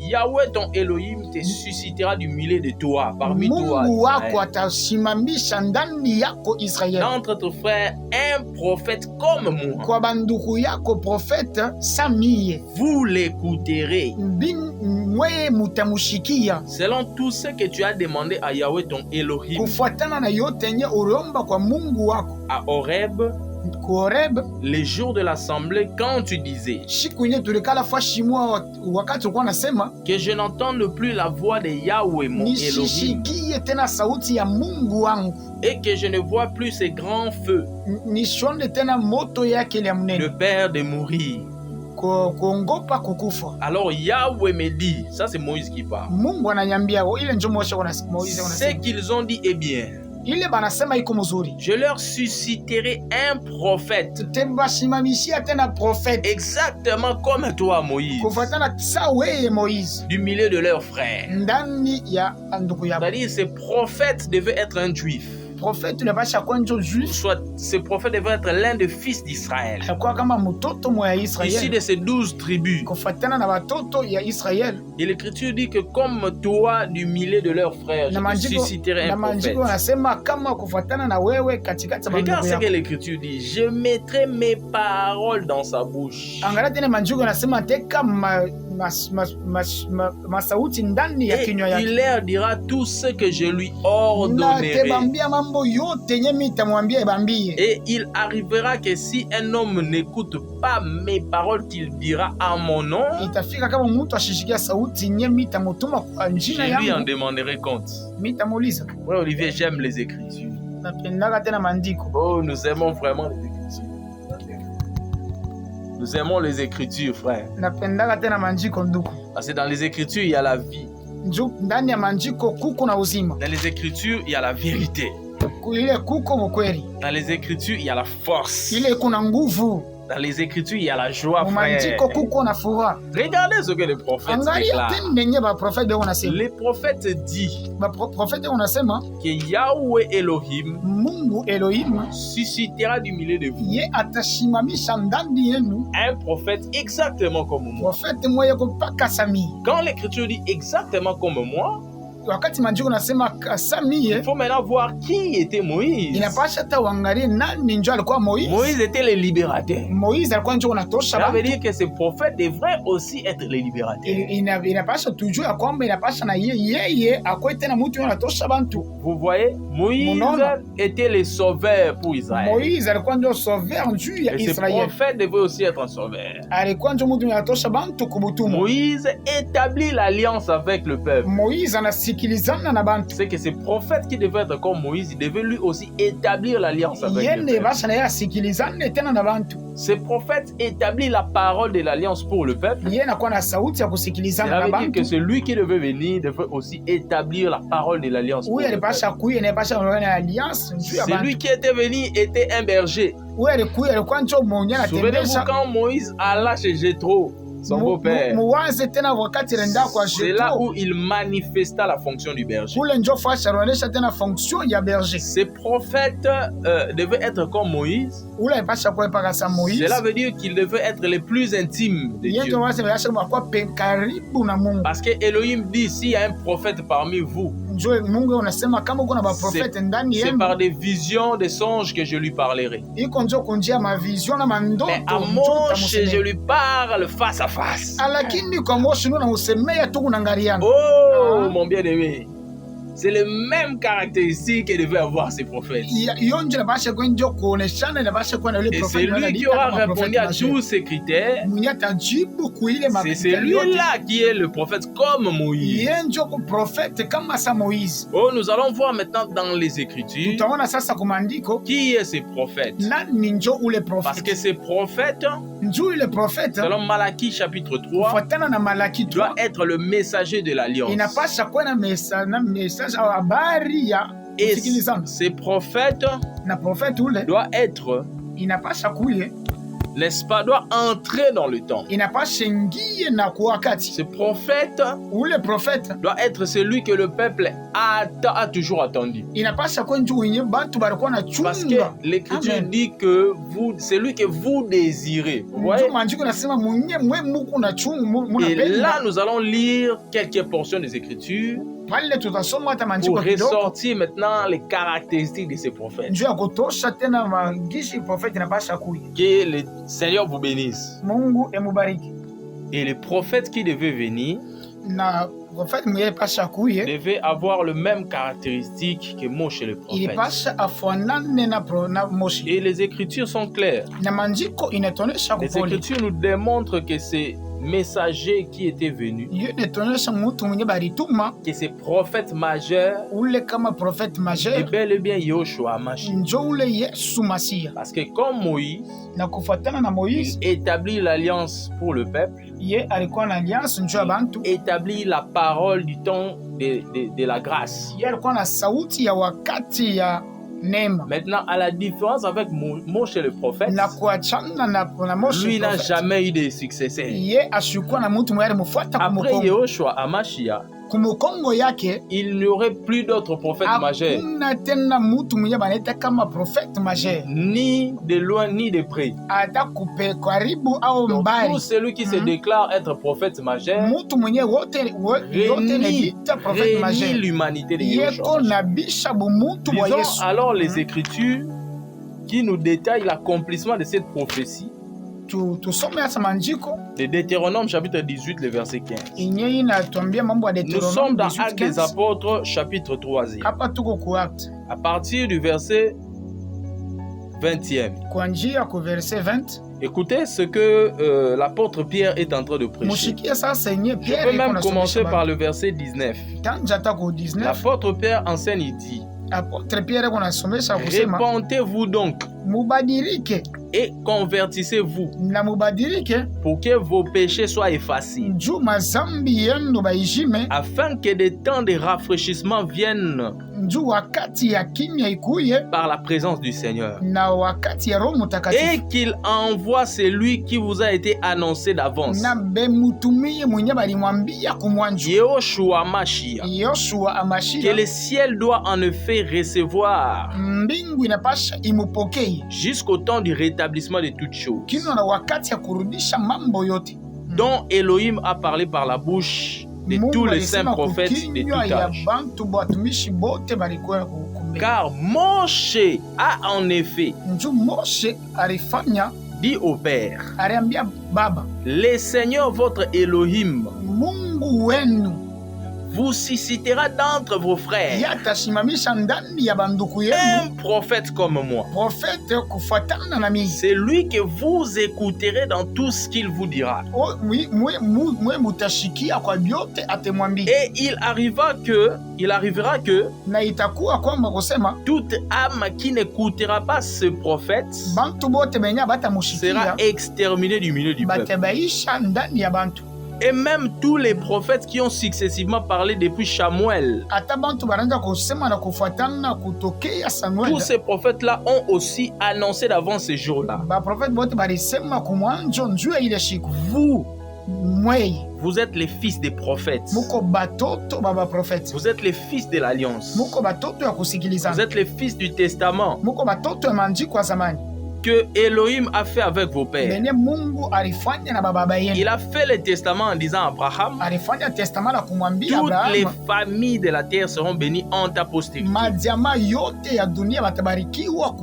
Yahweh ton Elohim te suscitera du milieu de toi, parmi toi, d'entre tes frères, un prophète comme moi. Vous l'écouterez. Selon tout ce que tu as demandé à Yahweh ton Elohim, à Horeb, les jours de l'assemblée, quand tu disais que je n'entende plus la voix de Yahweh mon Elohim et que je ne vois plus ces grands feux, le Père de mourir. Alors Yahweh me dit, ça c'est Moïse qui parle, ce qu'ils ont dit est bien. Je leur susciterai un prophète exactement comme toi Moïse, du milieu de leurs frères. C'est-à-dire ce prophète devait être un juif. Soit ce prophète devait être l'un des fils d'Israël, issu de ces 12 tribus. Et l'Écriture dit que comme toi, du milieu de leurs frères, je te susciterai un prophète. Regarde ce que l'Écriture dit. Je mettrai mes paroles dans sa bouche. Et il leur dira tout ce que je lui ordonnerai. Et il arrivera que si un homme n'écoute pas mes paroles qu'il dira en mon nom, je lui en demanderai compte. Oui, Olivier, j'aime les Écritures. Oh, nous aimons vraiment les Écritures. Nous aimons les Écritures, frère. Parce que dans les Écritures, il y a la vie. Dans les Écritures, il y a la vérité. Dans les Écritures, il y a la force. Dans les Écritures, il y a la joie, frère. Regardez ce que le prophète déclare. Le prophète dit que Yahweh Elohim suscitera du milieu de vous un prophète exactement comme moi. Quand l'Écriture dit exactement comme moi, il faut maintenant voir qui était Moïse. Moïse était le libérateur. Ça veut dire que ce prophète devrait aussi être le libérateur. Vous voyez, Moïse était le sauveur pour Israël. Et ce prophète devait aussi être un sauveur. Moïse établit l'alliance avec le peuple. C'est que ce prophète qui devait être comme Moïse, il devait lui aussi établir l'alliance avec le peuple. Ce prophète établit la parole de l'alliance pour le peuple. Cela veut dire que celui qui devait venir devait aussi établir la parole de l'alliance pour le peuple. Celui qui était venu était un berger. Souvenez-vous quand Moïse alla chez Jéthro, son beau-père. C'est là où il manifesta la fonction du berger. Ces prophètes devaient être comme Moïse. Cela veut dire qu'ils devaient être les plus intimes de Dieu. Parce que Elohim dit, s'il y a un prophète parmi vous, c'est par des visions, des songes que je lui parlerai. Mais à Moshe, je lui parle face à face. Oh, mon bien-aimé. C'est les mêmes caractéristiques que devaient avoir ces prophètes. Et c'est lui qui aura répondu à tous ces critères. C'est celui-là qui est le prophète comme Moïse. Oh, nous allons voir maintenant dans les Écritures qui est ce prophète. Parce que ces prophètes, selon Malaki chapitre 3, doit être le messager de l'alliance. Et ces prophètes doivent être n'est-ce pas, doit entrer dans le temps. inapasha ingie na kwa wakati. Ce prophète Ule prophète doit être celui que le peuple a toujours attendu. inapasha kwa njoo yenye batu barikuwa na Parce que chunga. l'écriture dit que celui que vous désirez. Vous voyez? Maandiko nasema mwenye mwe muko na chunga Et là, munapenda. nous allons lire quelques portions des Écritures Pale tutasoma hata pour maandiko kidogo. ressortir maintenant les caractéristiques de ces prophètes. Njoo ya kutosha tena magishi prophète inapasha kuya. Que le Seigneur vous bénisse. Mungu emubariki. Et les prophètes qui devaient venir Na prophète mwenye pasha kuye. devaient avoir le même caractéristique que Moshe le prophète. Ilipasha afanane na Moshe. Et les Écritures sont claires. Na maandiko inatonesha Les kupoli. Écritures nous démontrent que ces messagers qui étaient venus, Iyo inatonesha mtu mwenye barituma que ces prophètes majeurs, ule kama prophète et majeur bel et bien Yoshua Mashiach. njo ule Yesu Masia. Parce que comme Moïse, Na kufuatana na il Moïse, établit l'alliance pour le peuple, ye alikuwa na alliance njo ya bantu. établit la parole du temps de la grâce. Ye alikuwa na sauti ya wakati ya neema. Maintenant, à la différence avec Moshe le prophète, Na kuachana na Moshe lui n'a prophète. jamais eu de successeur. Ye ashikuwa na mtu mwenye alimfuata Après kumukongo. Yehoshua Hamashiach, Kumukongo yake il n'y aurait plus d'autres prophètes majeurs, hakuna tena mtu mwenye banaita kama prophète majeur. ni de loin ni de près. Hata kupe karibu au Donc, mbali. tout celui qui se déclare être prophète majeur Mtu mwenye wote yote neita prophète réunit majeur. l'humanité de Yeko Yehoshua. nabisha bumutu wa Lisons Yesu. alors les Écritures qui nous détaillent l'accomplissement de cette prophétie. Tusome hasa maandiko De Deutéronome chapitre 18, le verset 15. yenye inatuambia mambo ya Nous Deuteronome sommes dans 18, Actes des 15. Apôtres chapitre 3. Hapa tuko ku Acte À partir du verset 20e. kwa njia ku verset 20. Écoutez ce que l'apôtre Pierre est en train de prêcher. Mushikia sasa yenye Je Pierre peux iko même nasomesha commencer baba. par le verset 19. Tanja hata ku 19. L'apôtre Pierre enseigne, il dit: Apotre Pierre iko nasomesha kusema Répentez-vous donc mubadilike et convertissez-vous na mubadilike pour que vos péchés soient effacés, juu mazambi yenu baishime, afin que des temps de rafraîchissement viennent juu wakati ya kimya ikuye par la présence du Seigneur, na wakati ya Roho Mtakatifu, et qu'il envoie celui qui vous a été annoncé d'avance, na bemutumie mwenye balimwambia kumwanju Yehoshua Mashiach, Yoshua que Amashia. le ciel doit en effet recevoir Mbingu inapasha imupokee jusqu'au temps du rétablissement de toutes choses, kino na wakati ya kurudisha mambo yote dont Elohim a parlé par la bouche de tous les saints prophètes de tout kukinywa ya âge. bantu batumishi bote balikuwa kukumbe. Car Moshe a en effet Nju Moshe alifanya dit au Père: aliambia baba, le Seigneur votre Elohim Mungu wenu vous suscitera d'entre vos frères yatashimamisha ndani ya banduku yenu un prophète comme moi. profete kufuatana na mimi. C'est lui que vous écouterez dans tout ce qu'il vous dira. Mwe mutashikia kwa vyote atemwambia, Et il arrivera que na itakuwa kwamba kusema toute âme qui n'écoutera pas ce prophète bantu bote benye sera batamushikia exterminée du milieu du peuple. batebaisha ndani ya bantu. Et même tous les prophètes qui ont successivement parlé depuis Samuel, Ata bantu banaanza kusema na kufuatana kutokea Samuel. tous ces prophètes-là ont aussi annoncé d'avance ce jour-là. Baprofeti bote balisema kumwanjo njuu ya ile siku, Vous, mwei vous êtes les fils des prophètes. muko batoto baba profeti, Vous êtes les fils de l'Alliance. muko batoto ya Vous kusikilizana, êtes les fils du Testament muko batoto ya maandiko ya zamani que Elohim a fait avec vos pères. benye Mungu alifanya na baba Il yenu. a fait le testament en disant à Abraham: Alifanya testament la kumwambia toutes les Abrahamu, familles de la terre seront bénies en ta postérité. majamaa yote ya dunia batabarikiwa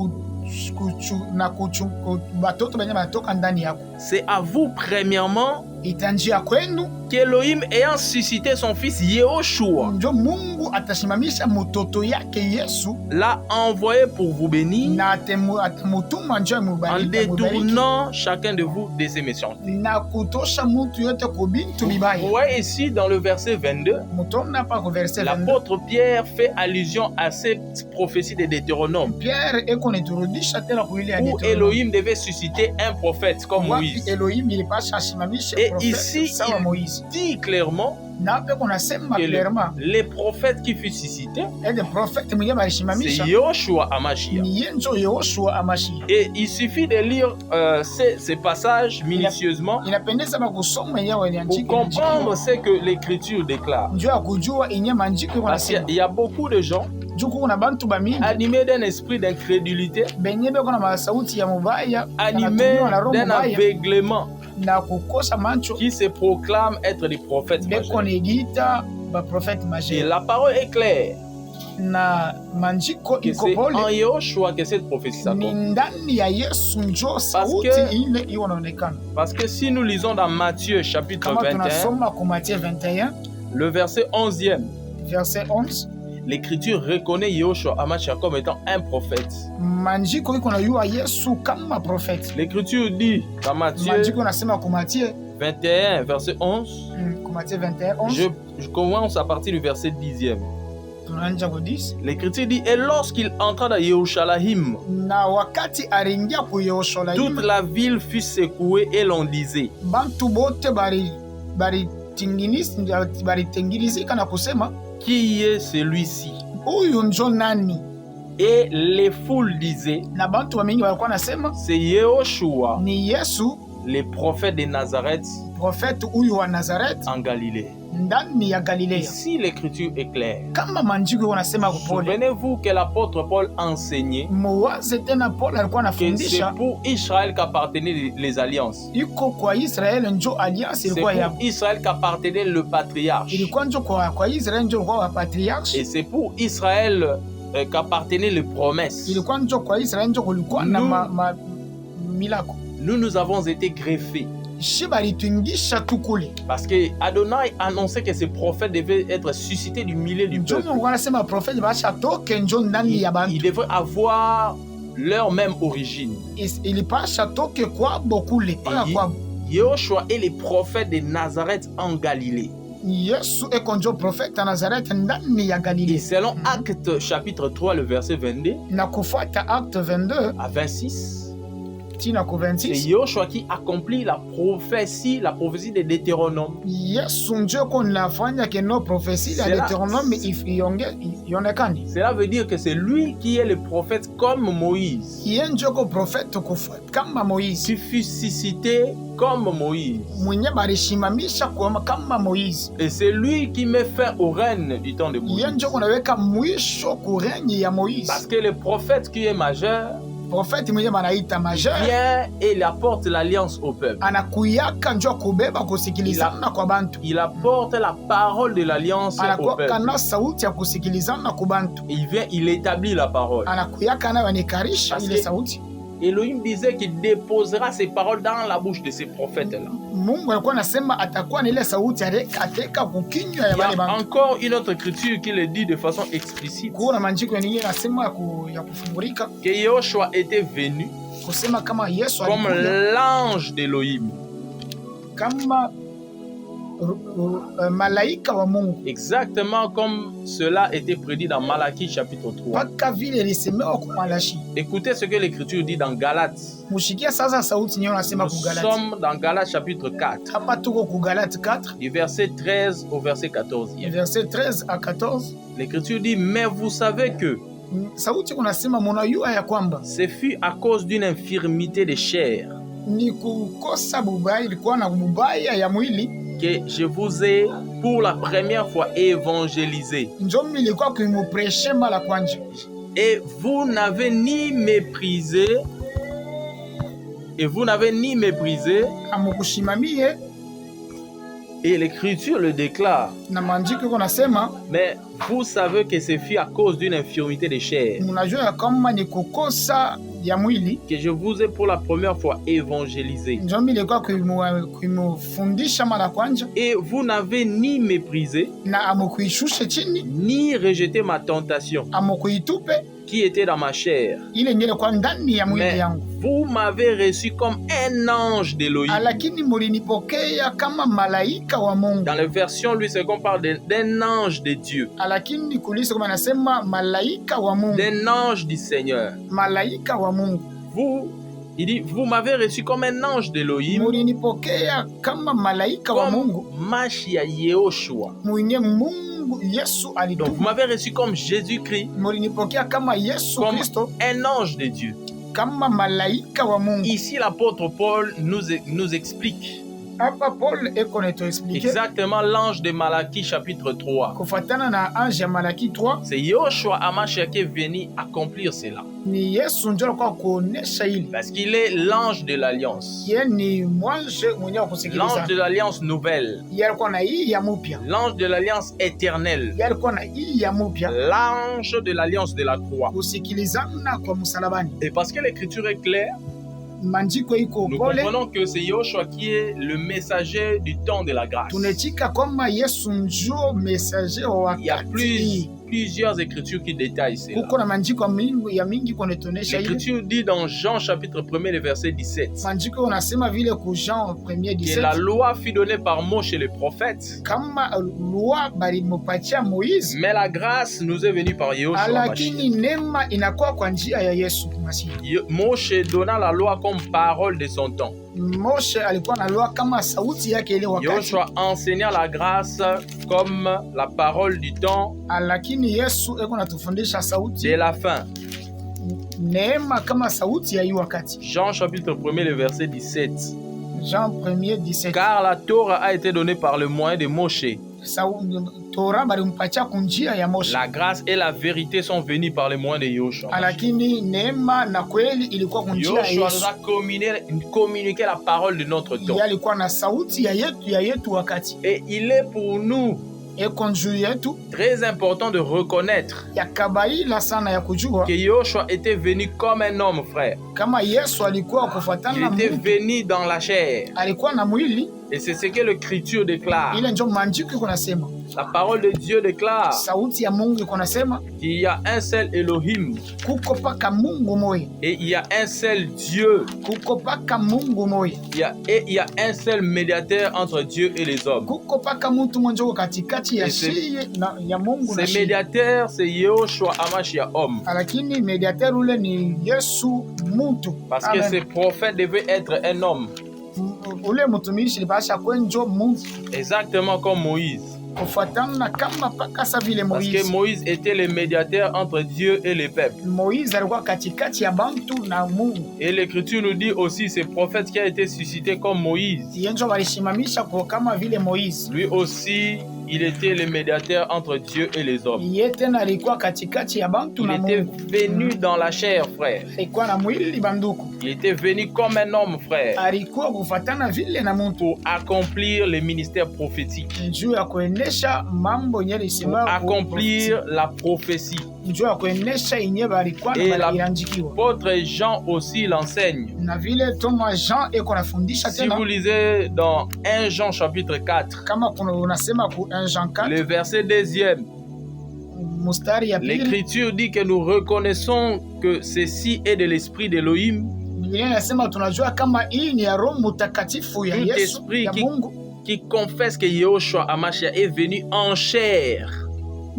batoto benye banatoka ndani yako. C'est à vous premièrement Itanjia kwenu qu'Elohim ayant suscité son fils Yehoshua njo Mungu atashimamisha mtoto yake Yesu l'a envoyé pour vous bénir na atamutuma njo en amubariki détournant chacun de vous de ses méchants. na kutosha mutu yote ku bintu Vous bibaya. voyez ici dans le verset 22, Mutona hapa ku verset 22, l'apôtre Pierre fait allusion à cette prophétie de Deutéronome Pierre eko neturudisha tena ku ile ya où Deuteronome. Elohim devait susciter un prophète comme Wapi Moïse. Elohim ilipasha ashimamishe Et Et ici, il dit clairement que les prophètes qui furent suscités, c'est Yoshua Amashia. Et il suffit de lire ces passages minutieusement pour comprendre ce que l'Écriture déclare. Parce qu'il y a beaucoup de gens animés d'un esprit d'incrédulité, animés d'un aveuglement, qui se proclament être des prophètes majeurs. Et la parole est claire. Que c'est en Yoshua que cette prophétie s'accomplit. Parce que si nous lisons dans Matthieu chapitre 21, le verset 11e, l'Écriture reconnaît Yoshua Amashia comme étant un prophète. L'Écriture dit dans Matthieu 21, verset 11, je commence à partir du verset 10e. L'Écriture dit, et lorsqu'il entra dans Yerushalayim, toute la ville fut secouée et l'on disait, qui est celui-ci? Et les foules disaient, c'est Yehoshua, les prophètes de Nazareth, en Galilée. Ici, l'Écriture est claire. Souvenez-vous que l'apôtre Paul enseignait que c'est pour Israël qu'appartenaient les alliances. C'est pour Israël qu'appartenait le patriarche. Et c'est pour Israël qu'appartenaient les promesses. Nous avons été greffés. Parce que Adonai annonçait que ces prophètes devaient être suscités du milieu du peuple. Ils devraient avoir leur même origine. Yoshua est les prophètes de Nazareth en Galilée. Et selon Actes chapitre 3, le verset 22 à 26, c'est Yoshua qui accomplit la prophétie de Deutéronome. Cela veut dire que c'est lui qui est le prophète comme Moïse, qui fut suscité comme Moïse. Et c'est lui qui met fin au règne du temps de Moïse. Parce que le prophète qui est majeur, vient et il apporte l'alliance au peuple. Il apporte la parole de l'alliance au peuple. Il vient, il établit la parole. Elohim disait qu'il déposera ses paroles dans la bouche de ces prophètes-là. Il y a encore une autre écriture qui le dit de façon explicite. Que Yoshua était venu comme l'ange d'Elohim. Exactement comme cela était prédit dans Malachie chapitre 3. Écoutez ce que l'Écriture dit dans Galates. Nous sommes dans Galates chapitre 4. Du verset 13 au verset 14. L'Écriture dit, mais vous savez que ce fut à cause d'une infirmité de chair que je vous ai pour la première fois évangélisé. Et vous n'avez ni méprisé. Et l'Écriture le déclare. Mais vous savez que ce fut à cause d'une infirmité de chair que je vous ai pour la première fois évangélisé. Et vous n'avez ni méprisé, ni rejeté ma tentation qui était dans ma chair. Mais vous m'avez reçu comme un ange d'Elohim. Dans la version, lui, c'est qu'on parle d'un ange de Dieu. D'un ange du Seigneur. Vous Il dit, vous m'avez reçu comme un ange d'Elohim, mulinipokea kama malaika wa Mungu, mashi ya Yehoshua. mwenye Mungu Yesu Donc alituma. vous m'avez reçu comme Jésus-Christ, Mulinipokea kama Yesu comme Kristo, un ange de Dieu. kama malaika wa Mungu. Ici l'apôtre Paul nous explique Hapa Paul eko netuexplike exactement l'ange de Malachie chapitre 3. kufuatana na ange ya Malaki 3, C'est Yehoshua Hamashiach qui est venu accomplir cela. ni Yesu ndio alikuwa kuonesha hili. Parce qu'il est l'ange de l'alliance. Ye ni mwanje mwenye wa L'ange kusikiliza. de l'alliance nouvelle. Ye alikuwa na hii ya mupya. L'ange de l'alliance éternelle. Ye alikuwa na hii ya mupya. L'ange de l'alliance de la croix. Kusikilizana kwa msalabani. Et parce que l'écriture est claire, Manjiko iko nous pole. comprenons que c'est Yehoshua qui est le messager du temps de la grâce. Tunechika kwamba Yesu njo messager wa Il y a wakati. plusieurs écritures qui détaillent cela. Kuko na manjiko mingi kunetonesha hili. L'écriture dit dans Jean chapitre 1er, le verset 17, Manjiko unasema vile ku Jean 1er que la 17 loi fut donnée par Moïse et les prophètes, kama loi balimupatia Moize, mais la grâce nous est venue par Yehoshua lakini Mashiach. neema inakuwa kwa njia ya Yesu Masihi. Moshe donna la loi comme parole de son temps. Moshe alikuwa na loi kama sauti yake ile wakati, Yehoshua enseigna la grâce comme la parole du temps lakini Yesu eko natufundisha sauti de la fin. neema kama sauti ya hii wakati. Jean chapitre 1er, le verset 17. Jean 1er 17. Car la Torah a été donnée par le moyen de Moshe. Torah balimpatia kunjia ya Moshe. La grâce et la vérité sont venues par le moyen de Yehoshua. Lakini neema na kweli ilikuwa kunjia ya Yehoshua nous Yesu. a communiqué la parole de notre temps. Yeye alikuwa na sauti ya yetu wakati. Et il est pour nous Eko njuu yetu très important de reconnaître ya kabaila sana ya kujua que Yehoshua était venu comme un homme, frère. kama Yesu alikuwa kufuatana Il na était Mungu, venu dans la chair. alikuwa na mwili. Et c'est ce que l'écriture déclare. Ile ndio manjiko iko nasema, La parole de Dieu déclare sauti ya Mungu iko nasema qu'il y a un seul Elohim kuko paka Mungu moya, et il y a un seul Dieu. kuko paka Mungu moya, Il y a un seul médiateur entre Dieu et les hommes. kuko paka mtu mmoja uko katikati ya shiye na ya Mungu na Ce shiye. médiateur, c'est Yehoshua Hamashiach homme. Lakini mediateur ule ni Yesu mtu. Parce que ce prophète devait être un homme. Ule mtumishi libasha kwenjo mtu Exactement comme Moïse. kufuatana kama paka sa vile Parce que Moïse. Moïse était le médiateur entre Dieu et les peuples. Moïse alikuwa katikati ya bantu na Mungu. Et l'écriture nous dit aussi ce prophète qui a été suscité comme Moïse. Yenjo walishimamisha kwa kama vile Moïse. Lui aussi, il était le médiateur entre Dieu et les hommes. Yeye tena alikuwa katikati ya bantu Il na était Mungu. venu dans la chair, frère. Alikuwa na mwili banduku. Il était venu comme un homme, frère, Alikuwa kufuatana vile na mtu pour accomplir le ministère prophétique, juu ya kuenesha mambo yenye pour lisimama accomplir la prophétie. juu ya kuenesha yenye balikuwa Et na ilanjikiwa. l'apôtre Jean aussi l'enseigne. Na vile Thomas Jean eko nafundisha Si tena vous lisez dans 1 Jean chapitre 4, kama kuna unasema ku 1 Jean 4 le verset 2e, mustari ya pili, l'écriture dit que nous reconnaissons que ceci est de l'esprit d'Elohim, Biblia inasema tunajua kama hii ni ya Roho Mtakatifu ya tout Yesu esprit ya Mungu. qui confesse que Yehoshua Hamashiach est venu en chair.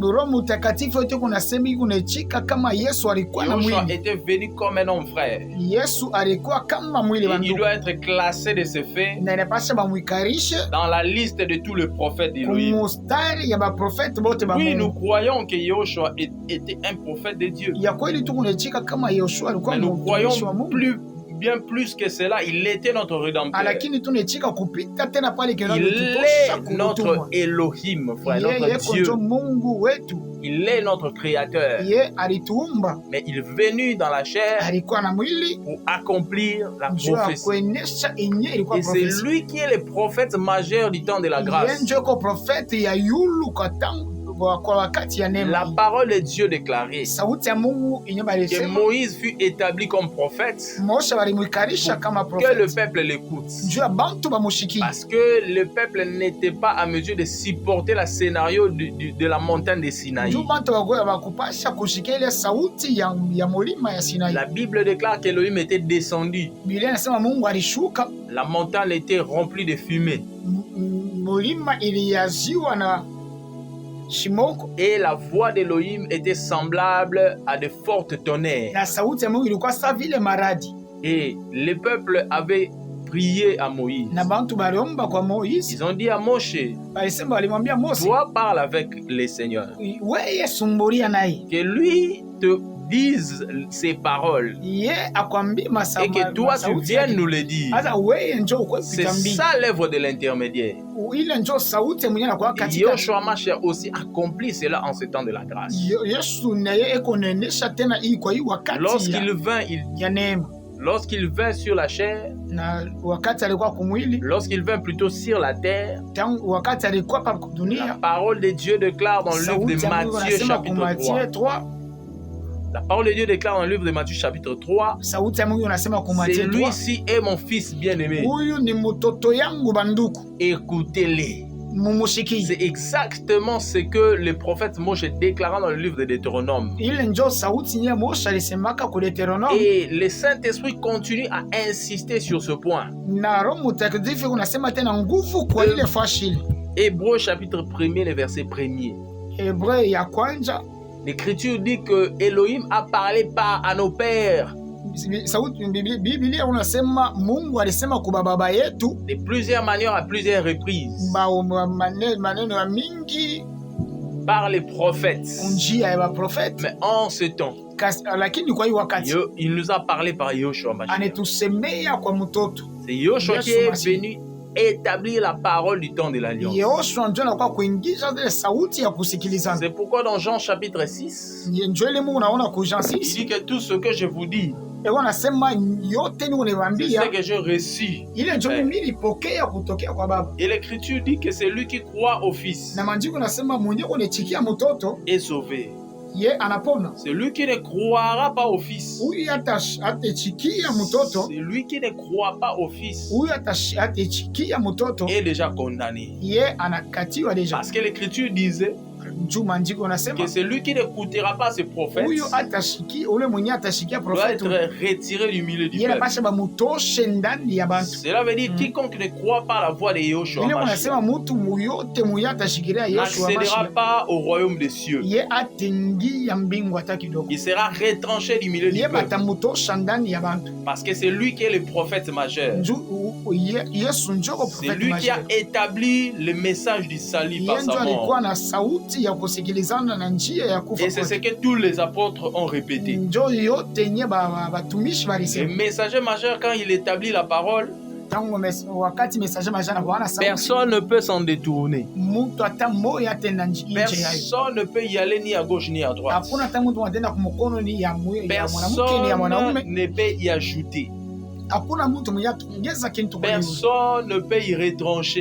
Roho Mtakatifu yote kunasema hii kunechika kama Yesu alikuwa na Yehoshua mwili. était venu comme un homme, frère. Yesu alikuwa kama mwili Et wa il ndugu. doit être classé de ce fait Na inapasha bamwikarishe dans la liste de tous les prophètes d'Elohim. kumustari ya baprofeti bote ba Oui, nous Mungu. croyons que Yehoshua était un prophète de Dieu. Ya kweli tu kunechika kama Yoshua alikuwa Mais nous mtumishi wa croyons Mungu. bien plus que cela, il était notre rédempteur. Lakini tunechika kupita tena pale Il est notre Elohim, frère, notre Dieu. Mungu wetu. Il est notre créateur. Ye alituumba. Mais il est venu dans la chair Alikuwa na mwili pour accomplir la juu ya prophétie. kuenesha yenye ilikuwa Et c'est profesi. lui qui est le prophète majeur du temps de la grâce. Yeye ndio ko profeti ya yulu kwa tangu kwa wakati ya La neema. parole de Dieu déclarée Sauti ya Mungu yenye que balisema Moïse fut établi comme prophète, Moshe balimwikarisha kama que le profeti. peuple l'écoute. Juu ya bantu bamushikie. Parce que le peuple n'était pas à mesure de supporter le scénario de la montagne de Sinaï. Juu bantu bakupasha kushikia ile sauti ya mulima ya Sinai. La Bible déclare qu'Elohim était descendu. Biblia inasema Mungu alishuka, La montagne était remplie de fumée. mulima iliyaziwa na shimoko. Et la voix d'Elohim était semblable à de fortes tonnerres. Na sauti ya Mungu ilikuwa sawa vile maradi. Et les peuples avaient prié à Moïse. Ils ont dit à Moshe, toi parle avec les seigneurs. Que lui te dise ces paroles. Et que toi tu viennes nous le dire. C'est ça l'œuvre de l'intermédiaire. Yoshua Mashiach aussi accomplit cela en ce temps de la grâce. Lorsqu'il vint sur la chair, lorsqu'il vint plutôt sur la terre, la parole de Dieu déclare dans le livre de Matthieu chapitre 3. La parole de Dieu déclare dans le livre de Matthieu chapitre 3. Celui-ci est mon fils bien-aimé. Écoutez-les. C'est exactement ce que le prophète Moshe déclara dans le livre de Deutéronome. Et le Saint-Esprit continue à insister sur ce point. Hébreux chapitre 1er, le verset 1er. L'Écriture dit que Elohim a parlé à nos pères de plusieurs manières, à plusieurs reprises, par les prophètes. Mais en ce temps, il nous a parlé par Yoshua Mashiach. C'est Yoshua qui est venu établir la parole du temps de l'Alliance. C'est pourquoi dans Jean chapitre 6, il dit que tout ce que je vous dis, c'est ce que j'ai reçu. Et l'Écriture dit que c'est lui qui croit au Fils est sauvé. Celui qui ne croira pas au Fils, celui qui ne croit pas au Fils est déjà condamné. Parce que l'Écriture disait que celui qui n'écoutera pas ce prophète doit être retiré du milieu du peuple. Cela veut dire quiconque ne croit pas la voix de Yoshua n'accédera pas au royaume des cieux. Il sera retranché du milieu du peuple. Parce que c'est lui qui est le prophète majeur. C'est lui qui a établi le message du salut par sa mort. Et c'est ce que tous les apôtres ont répété. Le messager majeur, quand il établit la parole, personne ne peut s'en détourner. Personne ne peut y aller ni à gauche ni à droite. Personne ne peut y ajouter. Personne ne peut y retrancher.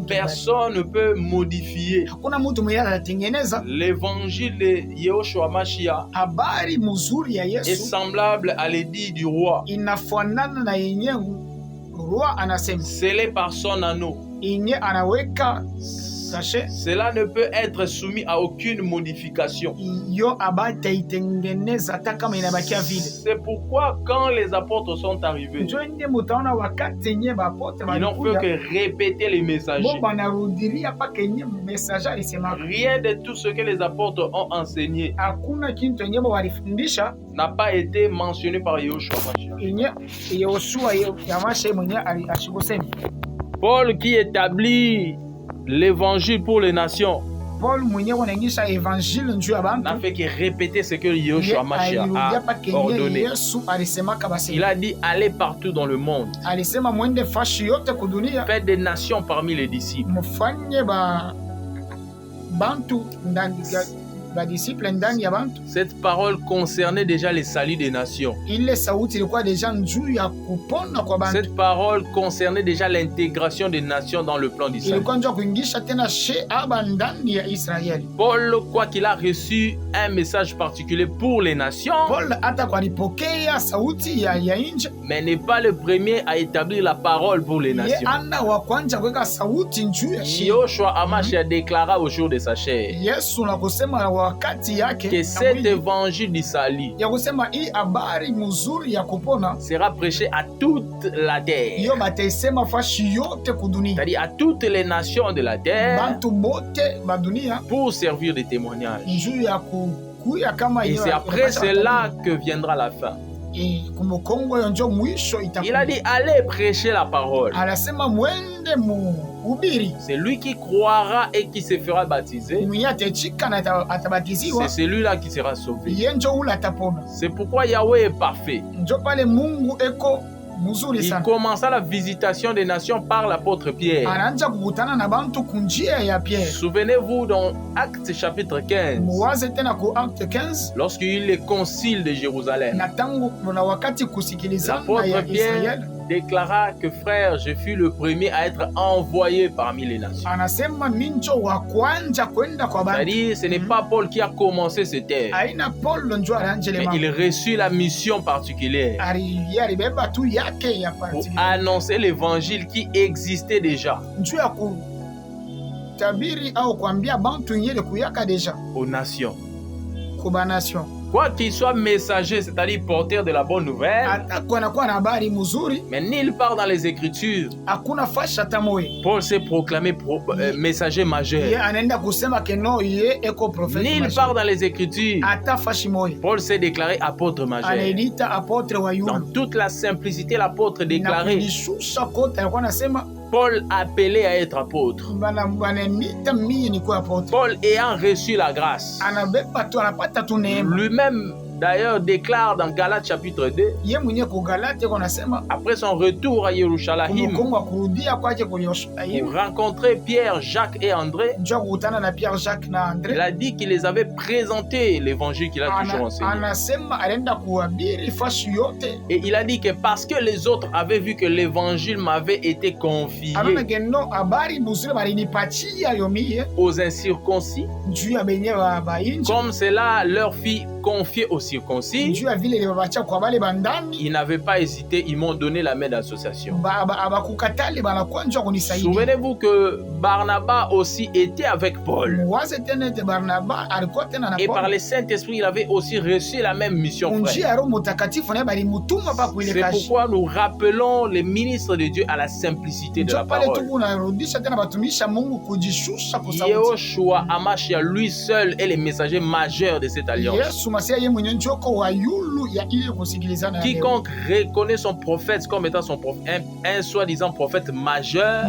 Personne ne peut modifier l'évangile de Yoshua Mashiach est semblable à l'édit du roi scellé par son anneau. Cela ne peut être soumis à aucune modification. C'est pourquoi quand les apôtres sont arrivés, ils n'ont fait que répéter les messagers. Rien de tout ce que les apôtres ont enseigné n'a pas été mentionné par Yoshua Mashiach. Paul qui établit l'évangile pour les nations n'a fait que répéter ce que Yoshua Mashiach a ordonné. Il a dit allez partout dans le monde, faites des nations parmi les disciples. Cette parole concernait déjà les saluts des nations. Cette parole concernait déjà l'intégration des nations dans le plan d'Israël. Paul, quoi qu'il a reçu un message particulier pour les nations, mais n'est pas le premier à établir la parole pour les nations. Yoshua Mashiach déclara au jour de sa chair que cet évangile du salut sera prêché à toute la terre, c'est-à-dire à toutes les nations de la terre, pour servir de témoignage. Et c'est après cela que viendra la fin. Il a dit allez prêcher la parole. C'est lui qui croira et qui se fera baptiser. C'est celui-là qui sera sauvé. C'est pourquoi Yahweh est parfait. Il commença la visitation des nations par l'apôtre Pierre. Souvenez-vous dans Actes chapitre 15, lorsqu'il y eut les conciles de Jérusalem, l'apôtre Pierre déclara que frère, je fus le premier à être envoyé parmi les nations. C'est-à-dire, ce n'est pas Paul qui a commencé ce terme, mais il reçut la mission particulière pour annoncer l'évangile qui existait déjà aux nations. Quoi qu'il soit messager, c'est-à-dire porteur de la bonne nouvelle, mais nulle part dans les Écritures, Paul s'est proclamé messager majeur. Nulle part dans les Écritures, Paul s'est déclaré apôtre majeur. Dans toute la simplicité, l'apôtre déclaré, Paul appelé à être apôtre. Paul ayant reçu la grâce. Lui-même d'ailleurs déclare dans Galates chapitre 2, après son retour à Yerushalayim, pour rencontrer Pierre, Jacques et André, il a dit qu'il les avait présenté l'évangile qu'il a toujours enseigné. Et il a dit que parce que les autres avaient vu que l'évangile m'avait été confié aux incirconcis, comme cela leur fit confié aux circoncis, ils n'avaient pas hésité, ils m'ont donné la main d'association. Souvenez-vous que Barnabas aussi était avec Paul. Et par le Saint-Esprit, il avait aussi reçu la même mission. C'est pourquoi nous rappelons les ministres de Dieu à la simplicité de la parole. Yehoshua Amashia, lui seul, est le messager majeur de cette alliance. Quiconque reconnaît son prophète comme étant son prophète, un soi-disant prophète majeur,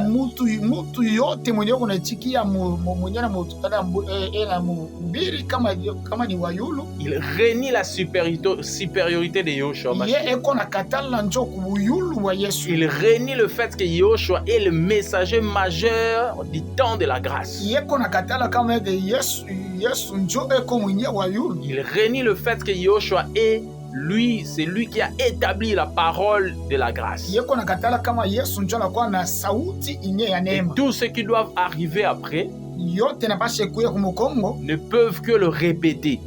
il renie la supériorité de Yehoshua. Il renie le fait que Yehoshua est le messager majeur du temps de la grâce. Il renie le fait que Yehoshua est lui, c'est lui qui a établi la parole de la grâce. Et tous ceux qui doivent arriver après ne peuvent que le répéter.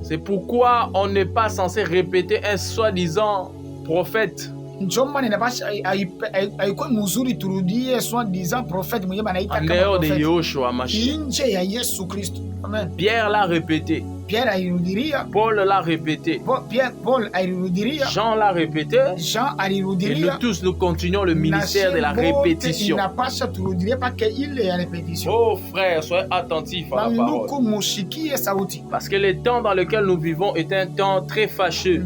C'est pourquoi on n'est pas censé répéter un soi-disant prophète. En dehors de Yehoshua Mashiach. Pierre l'a répété. Paul l'a répété. Jean l'a répété. Et nous tous, nous continuons le ministère de la répétition. Oh frère, soyez attentifs à la parole. Parce que le temps dans lequel nous vivons est un temps très fâcheux.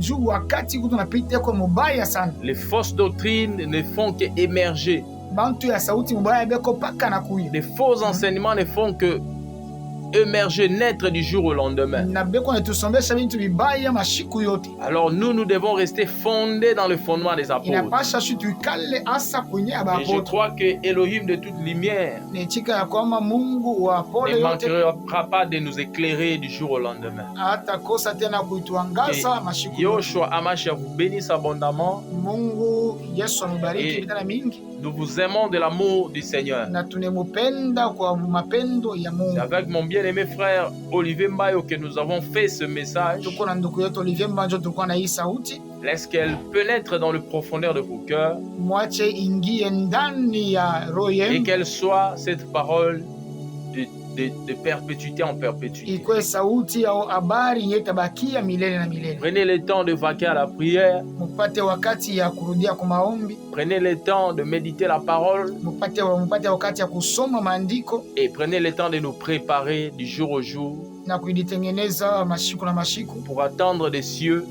Les fausses doctrines ne font qu'émerger. Les faux enseignements ne font que émerger, naître du jour au lendemain. Alors nous devons rester fondés dans le fondement des apôtres. Et je crois que Elohim de toute lumière ne manquera pas de nous éclairer du jour au lendemain. Que Yehoshua Amashia vous bénisse abondamment. Et nous vous aimons de l'amour du Seigneur. C'est avec mon bien-aimé frère Olivier Mbayo que nous avons fait ce message. Laisse qu'elle pénètre dans le profondeur de vos cœurs. Et qu'elle soit cette parole de perpétuité en perpétuité. Prenez le temps de vaquer à la prière. Prenez le temps de méditer la parole. Et prenez le temps de nous préparer du jour au jour pour attendre des cieux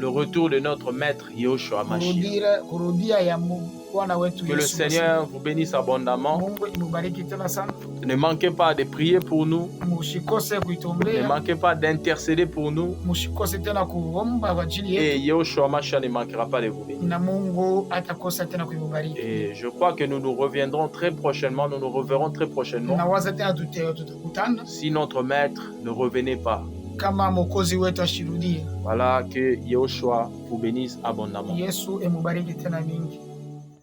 le retour de notre maître Yehoshua Mashiach. Que le Seigneur vous bénisse abondamment. Ne manquez pas de prier pour nous. Ne manquez pas d'intercéder pour nous. Et Yehoshua Mashiach ne manquera pas de vous bénir. Et je crois que nous nous reviendrons très prochainement. Nous nous reverrons très prochainement. Si notre maître ne revenait pas. Voilà, que Yehoshua vous bénisse abondamment.